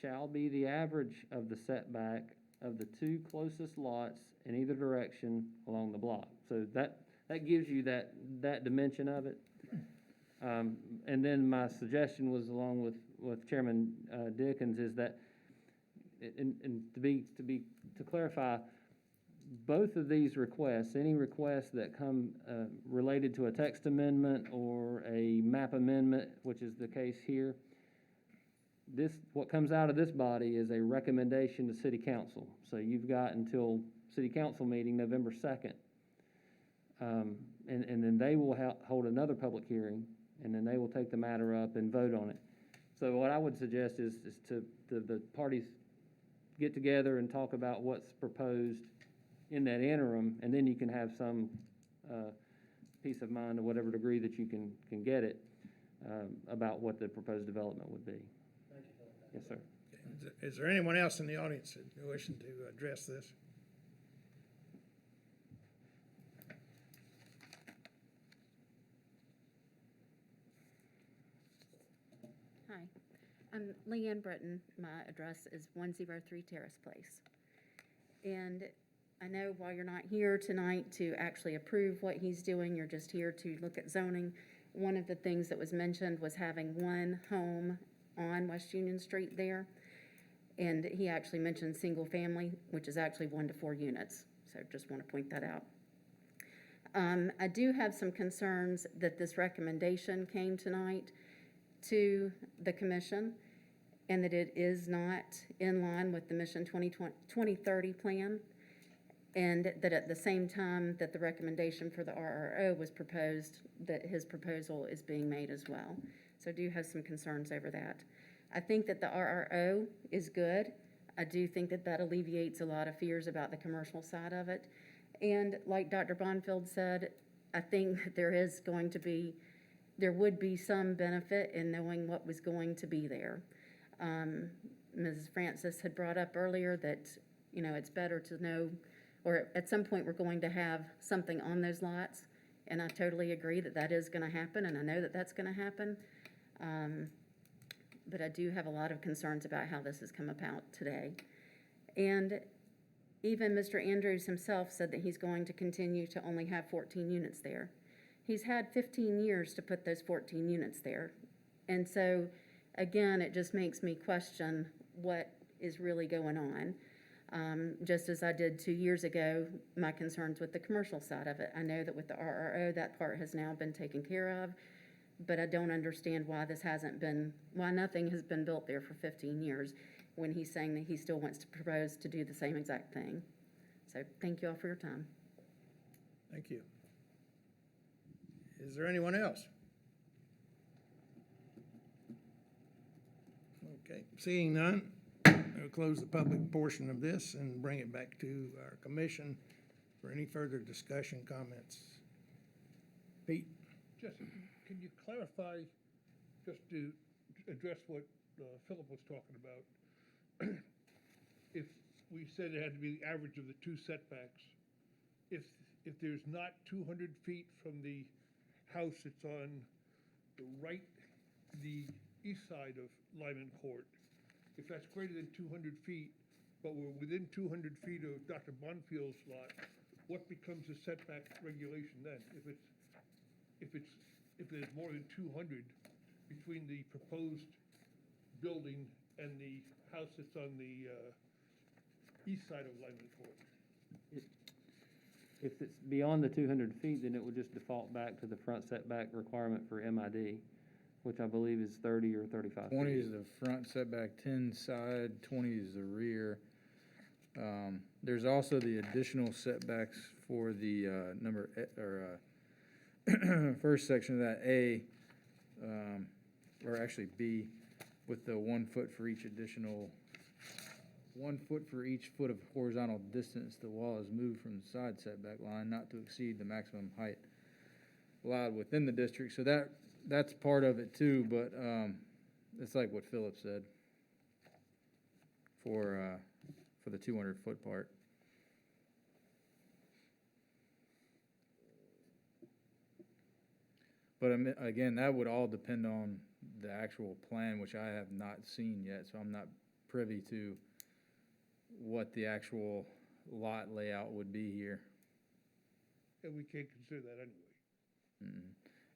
shall be the average of the setback of the two closest lots in either direction along the block. So that gives you that dimension of it. And then my suggestion was, along with Chairman Dickens, is that, and to clarify, both of these requests, any requests that come related to a text amendment or a map amendment, which is the case here, what comes out of this body is a recommendation to City Council. So you've got until City Council meeting November 2nd. And then they will hold another public hearing, and then they will take the matter up and vote on it. So what I would suggest is to the parties get together and talk about what's proposed in that interim, and then you can have some peace of mind to whatever degree that you can get it about what the proposed development would be. Yes, sir. Is there anyone else in the audience that wishing to address this? Hi, I'm Leanne Britton. My address is 103 Terrace Place. And I know while you're not here tonight to actually approve what he's doing, you're just here to look at zoning. One of the things that was mentioned was having one home on West Union Street there. And he actually mentioned single family, which is actually 1 to 4 units. So just want to point that out. I do have some concerns that this recommendation came tonight to the commission and that it is not in line with the Mission 2030 plan, and that at the same time that the recommendation for the RRO was proposed, that his proposal is being made as well. So I do have some concerns over that. I think that the RRO is good. I do think that that alleviates a lot of fears about the commercial side of it. And like Dr. Bonfield said, I think that there would be some benefit in knowing what was going to be there. Mrs. Francis had brought up earlier that, it's better to know, or at some point we're going to have something on those lots. And I totally agree that that is going to happen, and I know that that's going to happen. But I do have a lot of concerns about how this has come about today. And even Mr. Andrews himself said that he's going to continue to only have 14 units there. He's had 15 years to put those 14 units there. And so, again, it just makes me question what is really going on. Just as I did 2 years ago, my concerns with the commercial side of it. I know that with the RRO, that part has now been taken care of, but I don't understand why why nothing has been built there for 15 years when he's saying that he still wants to propose to do the same exact thing. So thank you all for your time. Thank you. Is there anyone else? Okay, seeing none, we'll close the public portion of this and bring it back to our commission for any further discussion, comments. Pete? Jesse, can you clarify, just to address what Philip was talking about? If we said it had to be the average of the two setbacks, if there's not 200 feet from the house that's on the east side of Lyman Court, if that's greater than 200 feet, but we're within 200 feet of Dr. Bonfield's lot, what becomes the setback regulation then? If there's more than 200 between the proposed building and the house that's on the east side of Lyman Court? If it's beyond the 200 feet, then it would just default back to the front setback requirement for MID, which I believe is 30 or 35 feet. 20 is the front setback, 10 side, 20 is the rear. There's also the additional setbacks for the first section of that A, or actually B, with the 1 foot for each additional, 1 foot for each foot of horizontal distance the wall is moved from the side setback line, not to exceed the maximum height allowed within the district. So that's part of it too, but it's like what Philip said for the 200-foot part. But again, that would all depend on the actual plan, which I have not seen yet, so I'm not privy to what the actual lot layout would be here. And we can't consider that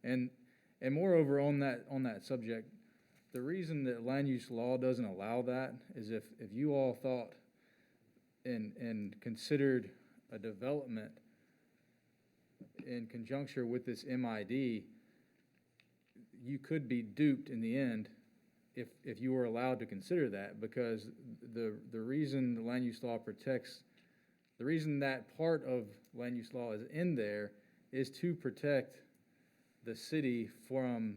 anyway. And moreover, on that subject, the reason that land use law doesn't allow that is if you all thought and considered a development in conjunction with this MID, you could be duped in the end if you were allowed to consider that, because the reason the land use law protects, the reason that part of land use law is in there is to protect the city from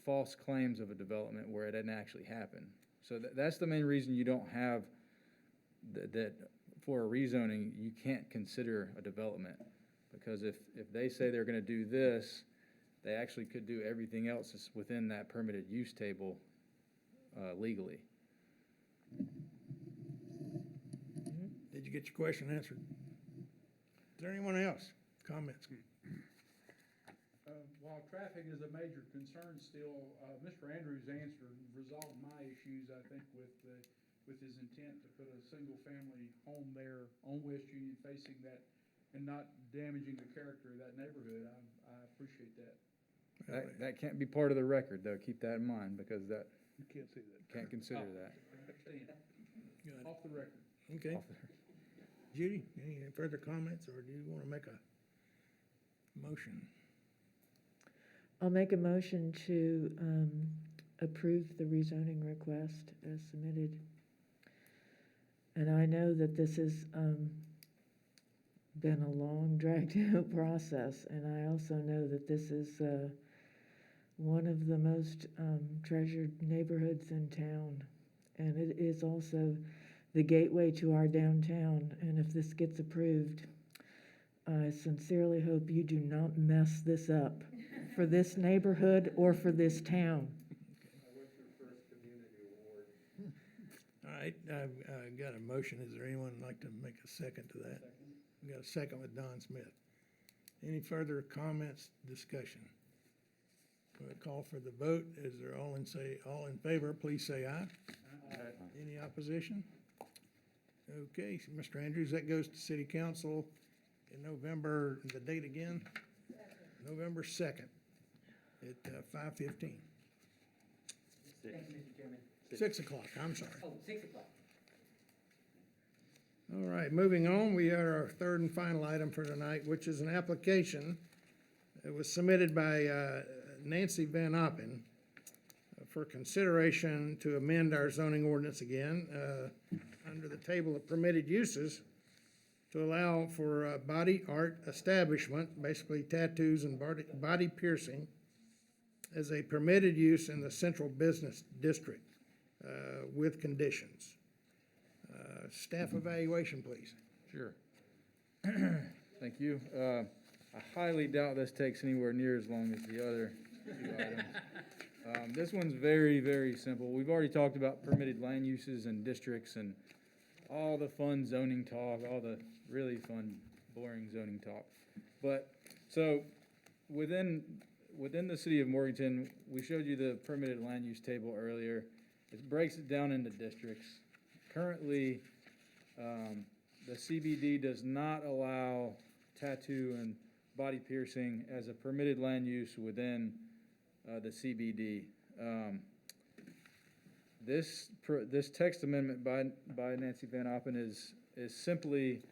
false claims of a development where it didn't actually happen. So that's the main reason you don't have that for a rezoning, you can't consider a development. Because if they say they're gonna do this, they actually could do everything else that's within that permitted use table legally. Did you get your question answered? Is there anyone else? Comments? While traffic is a major concern still, Mr. Andrews' answer resolved my issues, I think, with his intent to put a single-family home there on West Union facing that and not damaging the character of that neighborhood. I appreciate that. That can't be part of the record, though. Keep that in mind, because that, You can't say that. can't consider that. I understand. Good. Off the record. Okay. Judy, any further comments, or do you want to make a motion? I'll make a motion to approve the rezoning request as submitted. And I know that this has been a long, dragged-out process, and I also know that this is one of the most treasured neighborhoods in town. And it is also the gateway to our downtown, and if this gets approved, I sincerely hope you do not mess this up for this neighborhood or for this town. All right, I've got a motion. Is there anyone who'd like to make a second to that? We got a second with Don Smith. Any further comments, discussion? We'll call for the vote. Is there all in favor, please say aye. Aye. Any opposition? Okay, Mr. Andrews, that goes to City Council in November, the date again? November 2nd at 5:15. Thank you, Mr. Chairman. 6 o'clock, I'm sorry. Oh, 6 o'clock. All right, moving on, we have our third and final item for tonight, which is an application that was submitted by Nancy Van Oppen for consideration to amend our zoning ordinance again under the table of permitted uses to allow for body art establishment, basically tattoos and body piercing, as a permitted use in the central business district with conditions. Staff evaluation, please. Sure. Thank you. I highly doubt this takes anywhere near as long as the other two items. This one's very, very simple. We've already talked about permitted land uses and districts and all the fun zoning talk, all the really fun, boring zoning talk. But, so, within the city of Morganton, we showed you the permitted land use table earlier. It breaks it down into districts. Currently, the CBD does not allow tattoo and body piercing as a permitted land use within the CBD. This text amendment by Nancy Van Oppen is simply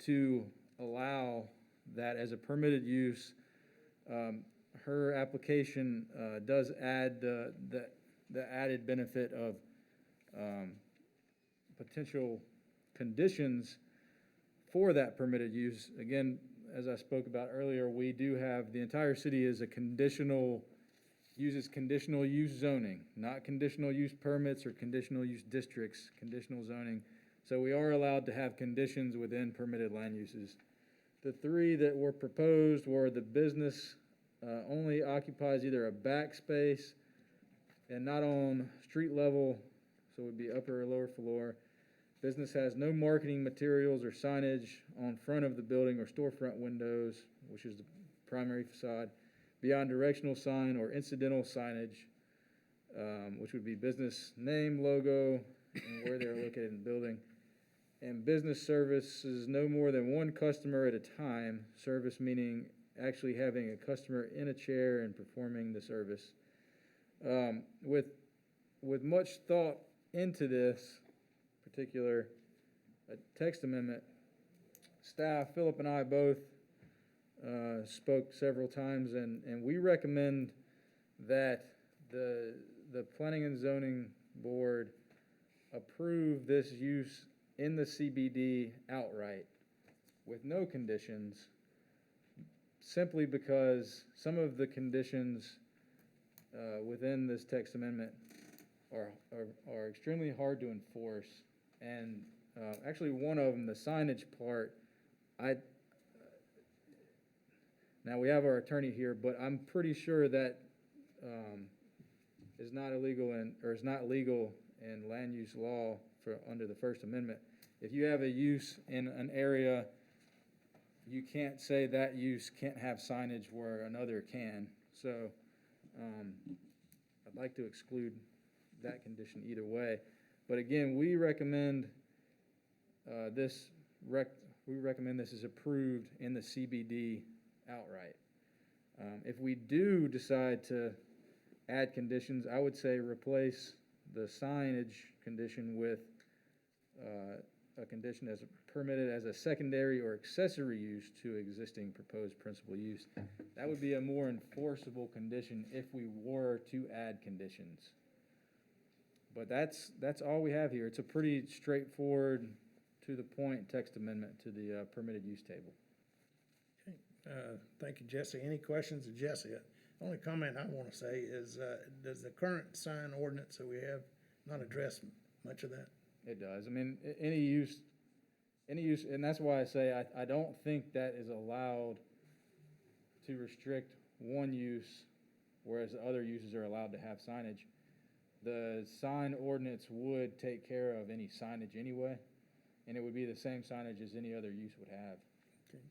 to allow that as a permitted use, her application does add the added benefit of potential conditions for that permitted use. Again, as I spoke about earlier, we do have, the entire city is uses conditional use zoning, not conditional use permits or conditional use districts, conditional zoning. So we are allowed to have conditions within permitted land uses. The three that were proposed were the business only occupies either a back space and not on street level, so it would be upper or lower floor. Business has no marketing materials or signage on front of the building or storefront windows, which is the primary facade, beyond directional sign or incidental signage, which would be business name, logo, and where they're located in the building. And business services no more than one customer at a time, service meaning actually having a customer in a chair and performing the service. With much thought into this particular text amendment, staff, Philip and I both spoke several times, and we recommend that the Planning and Zoning Board approve this use in the CBD outright with no conditions, simply because some of the conditions within this text amendment are extremely hard to enforce. And actually one of them, the signage part, now we have our attorney here, but I'm pretty sure that is not illegal is not legal in land use law under the First Amendment. If you have a use in an area, you can't say that use can't have signage where another can. So I'd like to exclude that condition either way. But again, we recommend this is approved in the CBD outright. If we do decide to add conditions, I would say replace the signage condition with a condition as permitted as a secondary or accessory use to existing proposed principal use. That would be a more enforceable condition if we were to add conditions. But that's all we have here. It's a pretty straightforward, to the point text amendment to the permitted use table. Okay. Thank you, Jesse. Any questions of Jesse? The only comment I want to say is, does the current sign ordinance that we have not address much of that? It does. I mean, any use, and that's why I say I don't think that is allowed to restrict one use, whereas other uses are allowed to have signage. The sign ordinance would take care of any signage anyway, and it would be the same signage as any other use would have. Okay.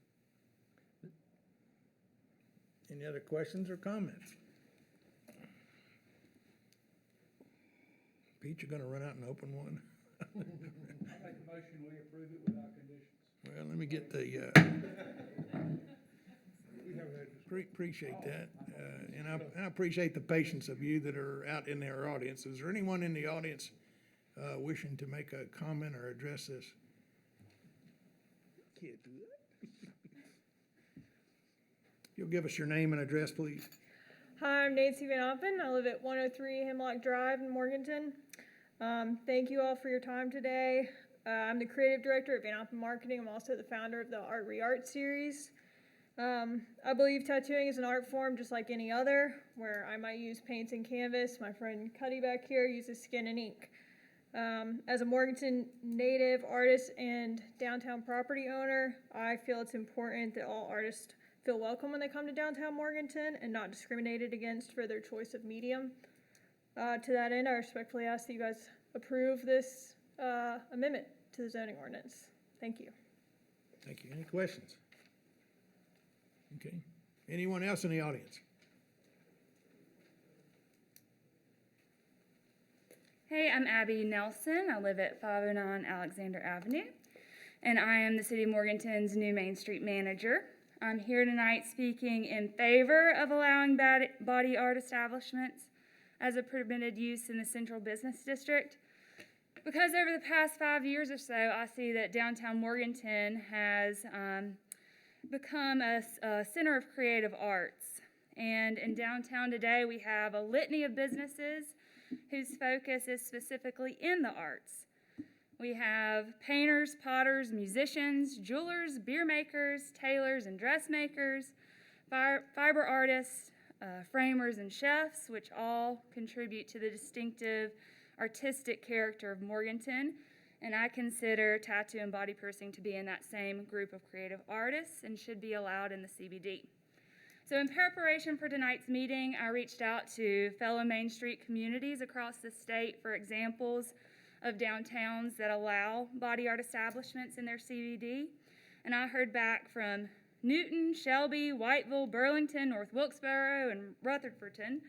Any other questions or comments? Pete, you're gonna run out and open one? I make a motion, we approve it without conditions. Well, let me get the, appreciate that. And I appreciate the patience of you that are out in our audience. Is there anyone in the audience wishing to make a comment or address this? Can't do that. You'll give us your name and address, please. Hi, I'm Nancy Van Oppen. I live at 103 Hemlock Drive in Morganton. Thank you all for your time today. I'm the creative director at Van Oppen Marketing. I'm also the founder of the Art Re-Art series. I believe tattooing is an art form just like any other, where I might use paints and canvas. My friend Cuddy back here uses skin and ink. As a Morganton native, artist, and downtown property owner, I feel it's important that all artists feel welcome when they come to downtown Morganton and not discriminated against for their choice of medium. To that end, I respectfully ask that you guys approve this amendment to the zoning ordinance. Thank you. Thank you. Any questions? Okay. Anyone else in the audience? Hey, I'm Abby Nelson. I live at 509 Alexander Avenue, and I am the City of Morganton's new Main Street manager. I'm here tonight speaking in favor of allowing body art establishments as a permitted use in the Central Business District, because over the past 5 years or so, I see that downtown Morganton has become a center of creative arts. And in downtown today, we have a litany of businesses whose focus is specifically in the arts. We have painters, potters, musicians, jewelers, beer makers, tailors and dressmakers, fiber artists, framers and chefs, which all contribute to the distinctive artistic character of Morganton. And I consider tattoo and body piercing to be in that same group of creative artists and should be allowed in the CBD. So in preparation for tonight's meeting, I reached out to fellow Main Street communities across the state for examples of downtowns that allow body art establishments in their CBD. And I heard back from Newton, Shelby, Whiteville, Burlington, North Wilkesboro, and Rutherfordton.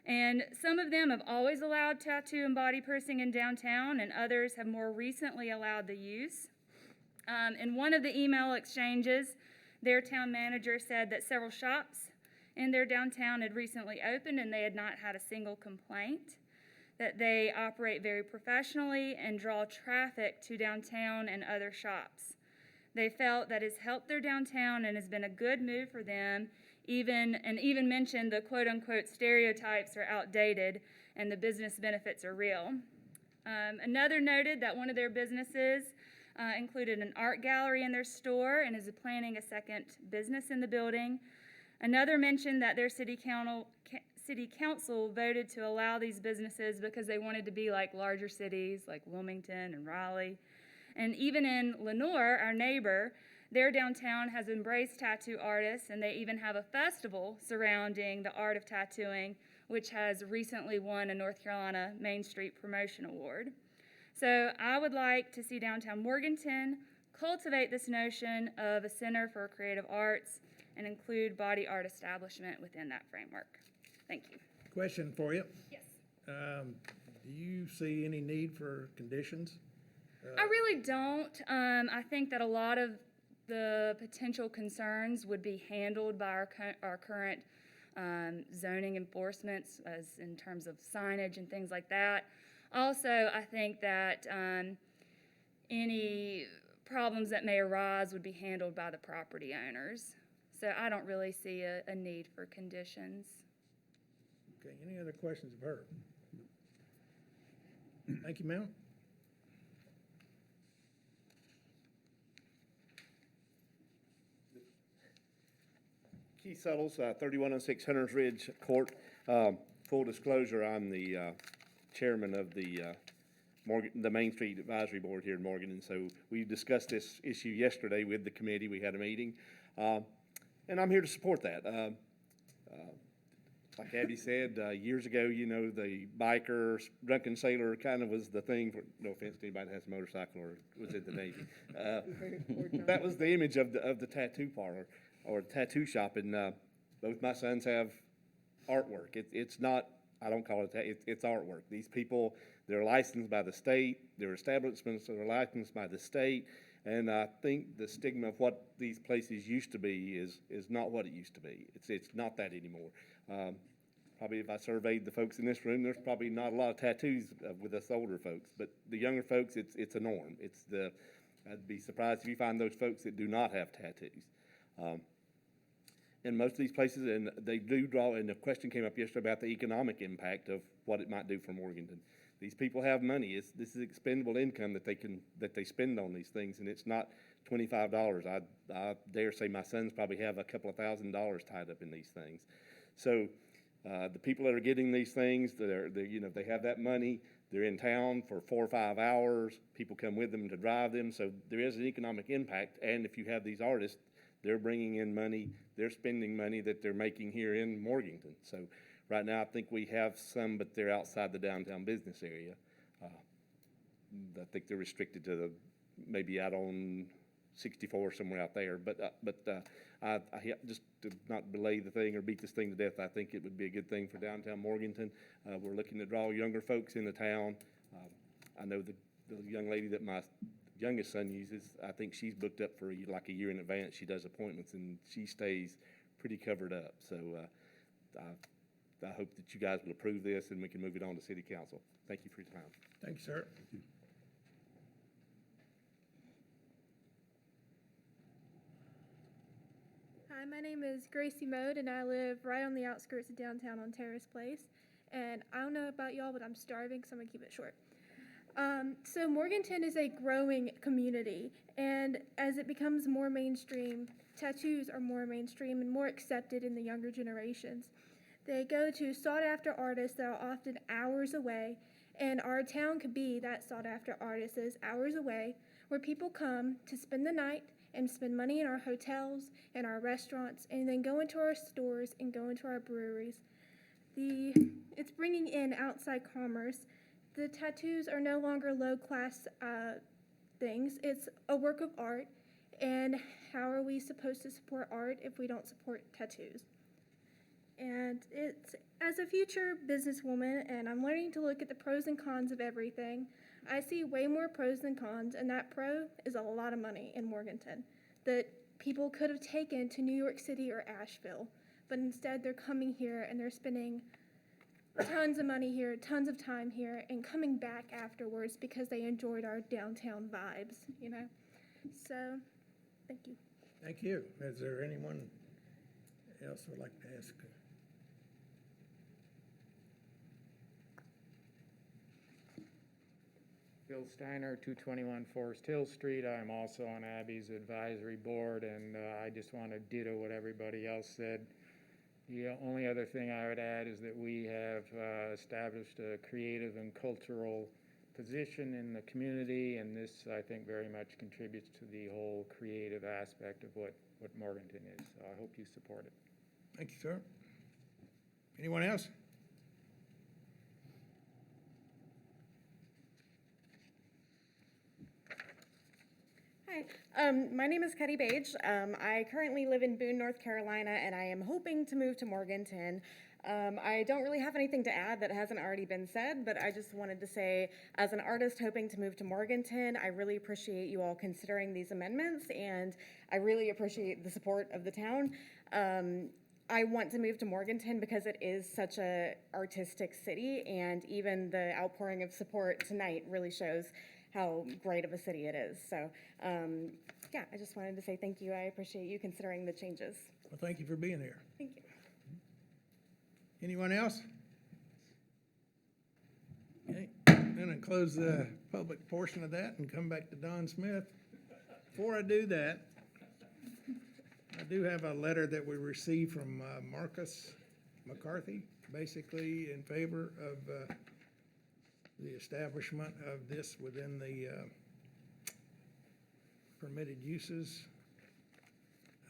And some of them have always allowed tattoo and body piercing in downtown, and others have more recently allowed the use. In one of the email exchanges, their town manager said that several shops in their downtown had recently opened and they had not had a single complaint, that they operate very professionally and draw traffic to downtown and other shops. They felt that it's helped their downtown and has been a good move for them, even mentioned the quote-unquote stereotypes are outdated and the business benefits are real. Another noted that one of their businesses included an art gallery in their store and is planning a second business in the building. Another mentioned that their city council voted to allow these businesses because they wanted to be like larger cities like Wilmington and Raleigh. And even in Lenoir, our neighbor, their downtown has embraced tattoo artists, and they even have a festival surrounding the art of tattooing, which has recently won a North Carolina Main Street Promotion Award. So I would like to see downtown Morganton cultivate this notion of a center for creative arts and include body art establishment within that framework. Thank you. Question for you. Yes. Do you see any need for conditions? I really don't. I think that a lot of the potential concerns would be handled by our current zoning enforcements, as in terms of signage and things like that. Also, I think that any problems that may arise would be handled by the property owners. So I don't really see a need for conditions. Okay, any other questions of her? Thank you, ma'am. Keith Suttles, 3106 Hunters Ridge Court. Full disclosure, I'm the chairman of the Main Street Advisory Board here in Morganton. So we discussed this issue yesterday with the committee. We had a meeting, and I'm here to support that. Like Abby said, years ago, you know, the biker, drunken sailor kind of was the thing. No offense to anybody that has a motorcycle or was in the Navy. That was the image of the tattoo parlor or tattoo shop, and both my sons have artwork. It's not, I don't call it it's artwork. These people, they're licensed by the state. Their establishments are licensed by the state, and I think the stigma of what these places used to be is not what it used to be. It's not that anymore. Probably if I surveyed the folks in this room, there's probably not a lot of tattoos with us older folks, but the younger folks, it's a norm. I'd be surprised if you find those folks that do not have tattoos. In most of these places, and they do draw, and the question came up yesterday about the economic impact of what it might do for Morganton. These people have money. This is expendable income that they spend on these things, and it's not $25. I dare say my sons probably have a couple of $1,000 tied up in these things. So the people that are getting these things, they have that money. They're in town for 4 or 5 hours. People come with them to drive them. So there is an economic impact. And if you have these artists, they're bringing in money. They're spending money that they're making here in Morganton. So right now I think we have some, but they're outside the downtown business area. I think they're restricted to maybe out on 64 somewhere out there. But I just to not belay the thing or beat this thing to death, I think it would be a good thing for downtown Morganton. We're looking to draw younger folks in the town. I know the young lady that my youngest son uses, I think she's booked up for like a year in advance. She does appointments, and she stays pretty covered up. So I hope that you guys will approve this, and we can move it on to City Council. Thank you for your time. Thank you, sir. Hi, my name is Gracie Mode, and I live right on the outskirts of downtown on Terrace Place. And I don't know about y'all, but I'm starving, so I'm gonna keep it short. So Morganton is a growing community, and as it becomes more mainstream, tattoos are more mainstream and more accepted in the younger generations. They go to sought-after artists that are often hours away, and our town could be that sought-after artist that is hours away, where people come to spend the night and spend money in our hotels and our restaurants, and then go into our stores and go into our breweries. It's bringing in outside commerce. The tattoos are no longer low-class things. It's a work of art, and how are we supposed to support art if we don't support tattoos? And it's, as a future businesswoman, and I'm learning to look at the pros and cons of everything, I see way more pros than cons, and that pro is a lot of money in Morganton that people could have taken to New York City or Asheville, but instead they're coming here and they're spending tons of money here, tons of time here, and coming back afterwards because they enjoyed our downtown vibes, you know? So, thank you. Thank you. Is there anyone else who would like to ask? Bill Steiner, 221 Forest Hill Street. I'm also on Abby's advisory board, and I just want to ditto what everybody else said. The only other thing I would add is that we have established a creative and cultural position in the community, and this, I think, very much contributes to the whole creative aspect of what Morganton is. So I hope you support it. Thank you, sir. Anyone else? Hi, my name is Cuddy Page. I currently live in Boone, North Carolina, and I am hoping to move to Morganton. I don't really have anything to add that hasn't already been said, but I just wanted to say, as an artist hoping to move to Morganton, I really appreciate you all considering these amendments, and I really appreciate the support of the town. I want to move to Morganton because it is such an artistic city, and even the outpouring of support tonight really shows how great of a city it is. So, yeah, I just wanted to say thank you. I appreciate you considering the changes. Well, thank you for being here. Thank you. Anyone else? Okay, then I close the public portion of that and come back to Don Smith. Before I do that, I do have a letter that we received from Marcus McCarthy, basically in favor of the establishment of this within the permitted uses.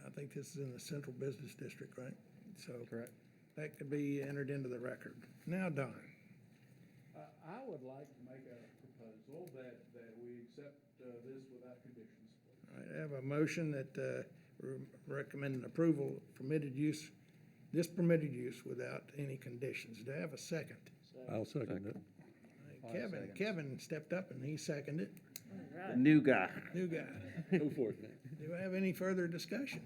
I think this is in the central business district, right? So correct. That could be entered into the record. Now, Don. I would like to make a proposal that we accept this without conditions. All right, I have a motion that recommending approval of permitted use, this permitted use without any conditions. Do I have a second? I'll second it. Kevin stepped up and he seconded it. The new guy. New guy. Go for it, man. Do I have any further discussion?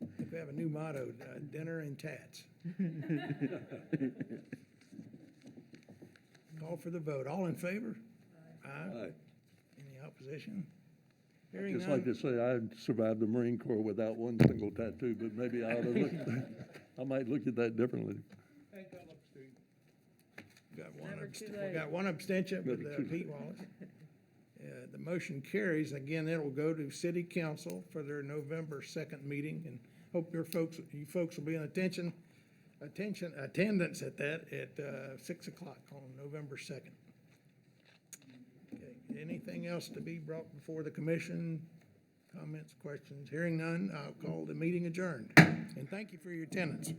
I think we have a new motto, dinner and tats. Call for the vote. All in favor? Aye. Any opposition? Hearing I'd just none. like to say I survived the Marine Corps without one single tattoo, but maybe I ought to look, I might look at that differently. We got one abstention with Pete Wallace. The motion carries. Again, it'll go to City Council for their November 2nd meeting, and hope you folks will be in attendance at that at 6 o'clock on November 2nd. Okay. Anything else to be brought before the commission? Comments, questions? Hearing none, I'll call the meeting adjourned. And thank you for your attendance.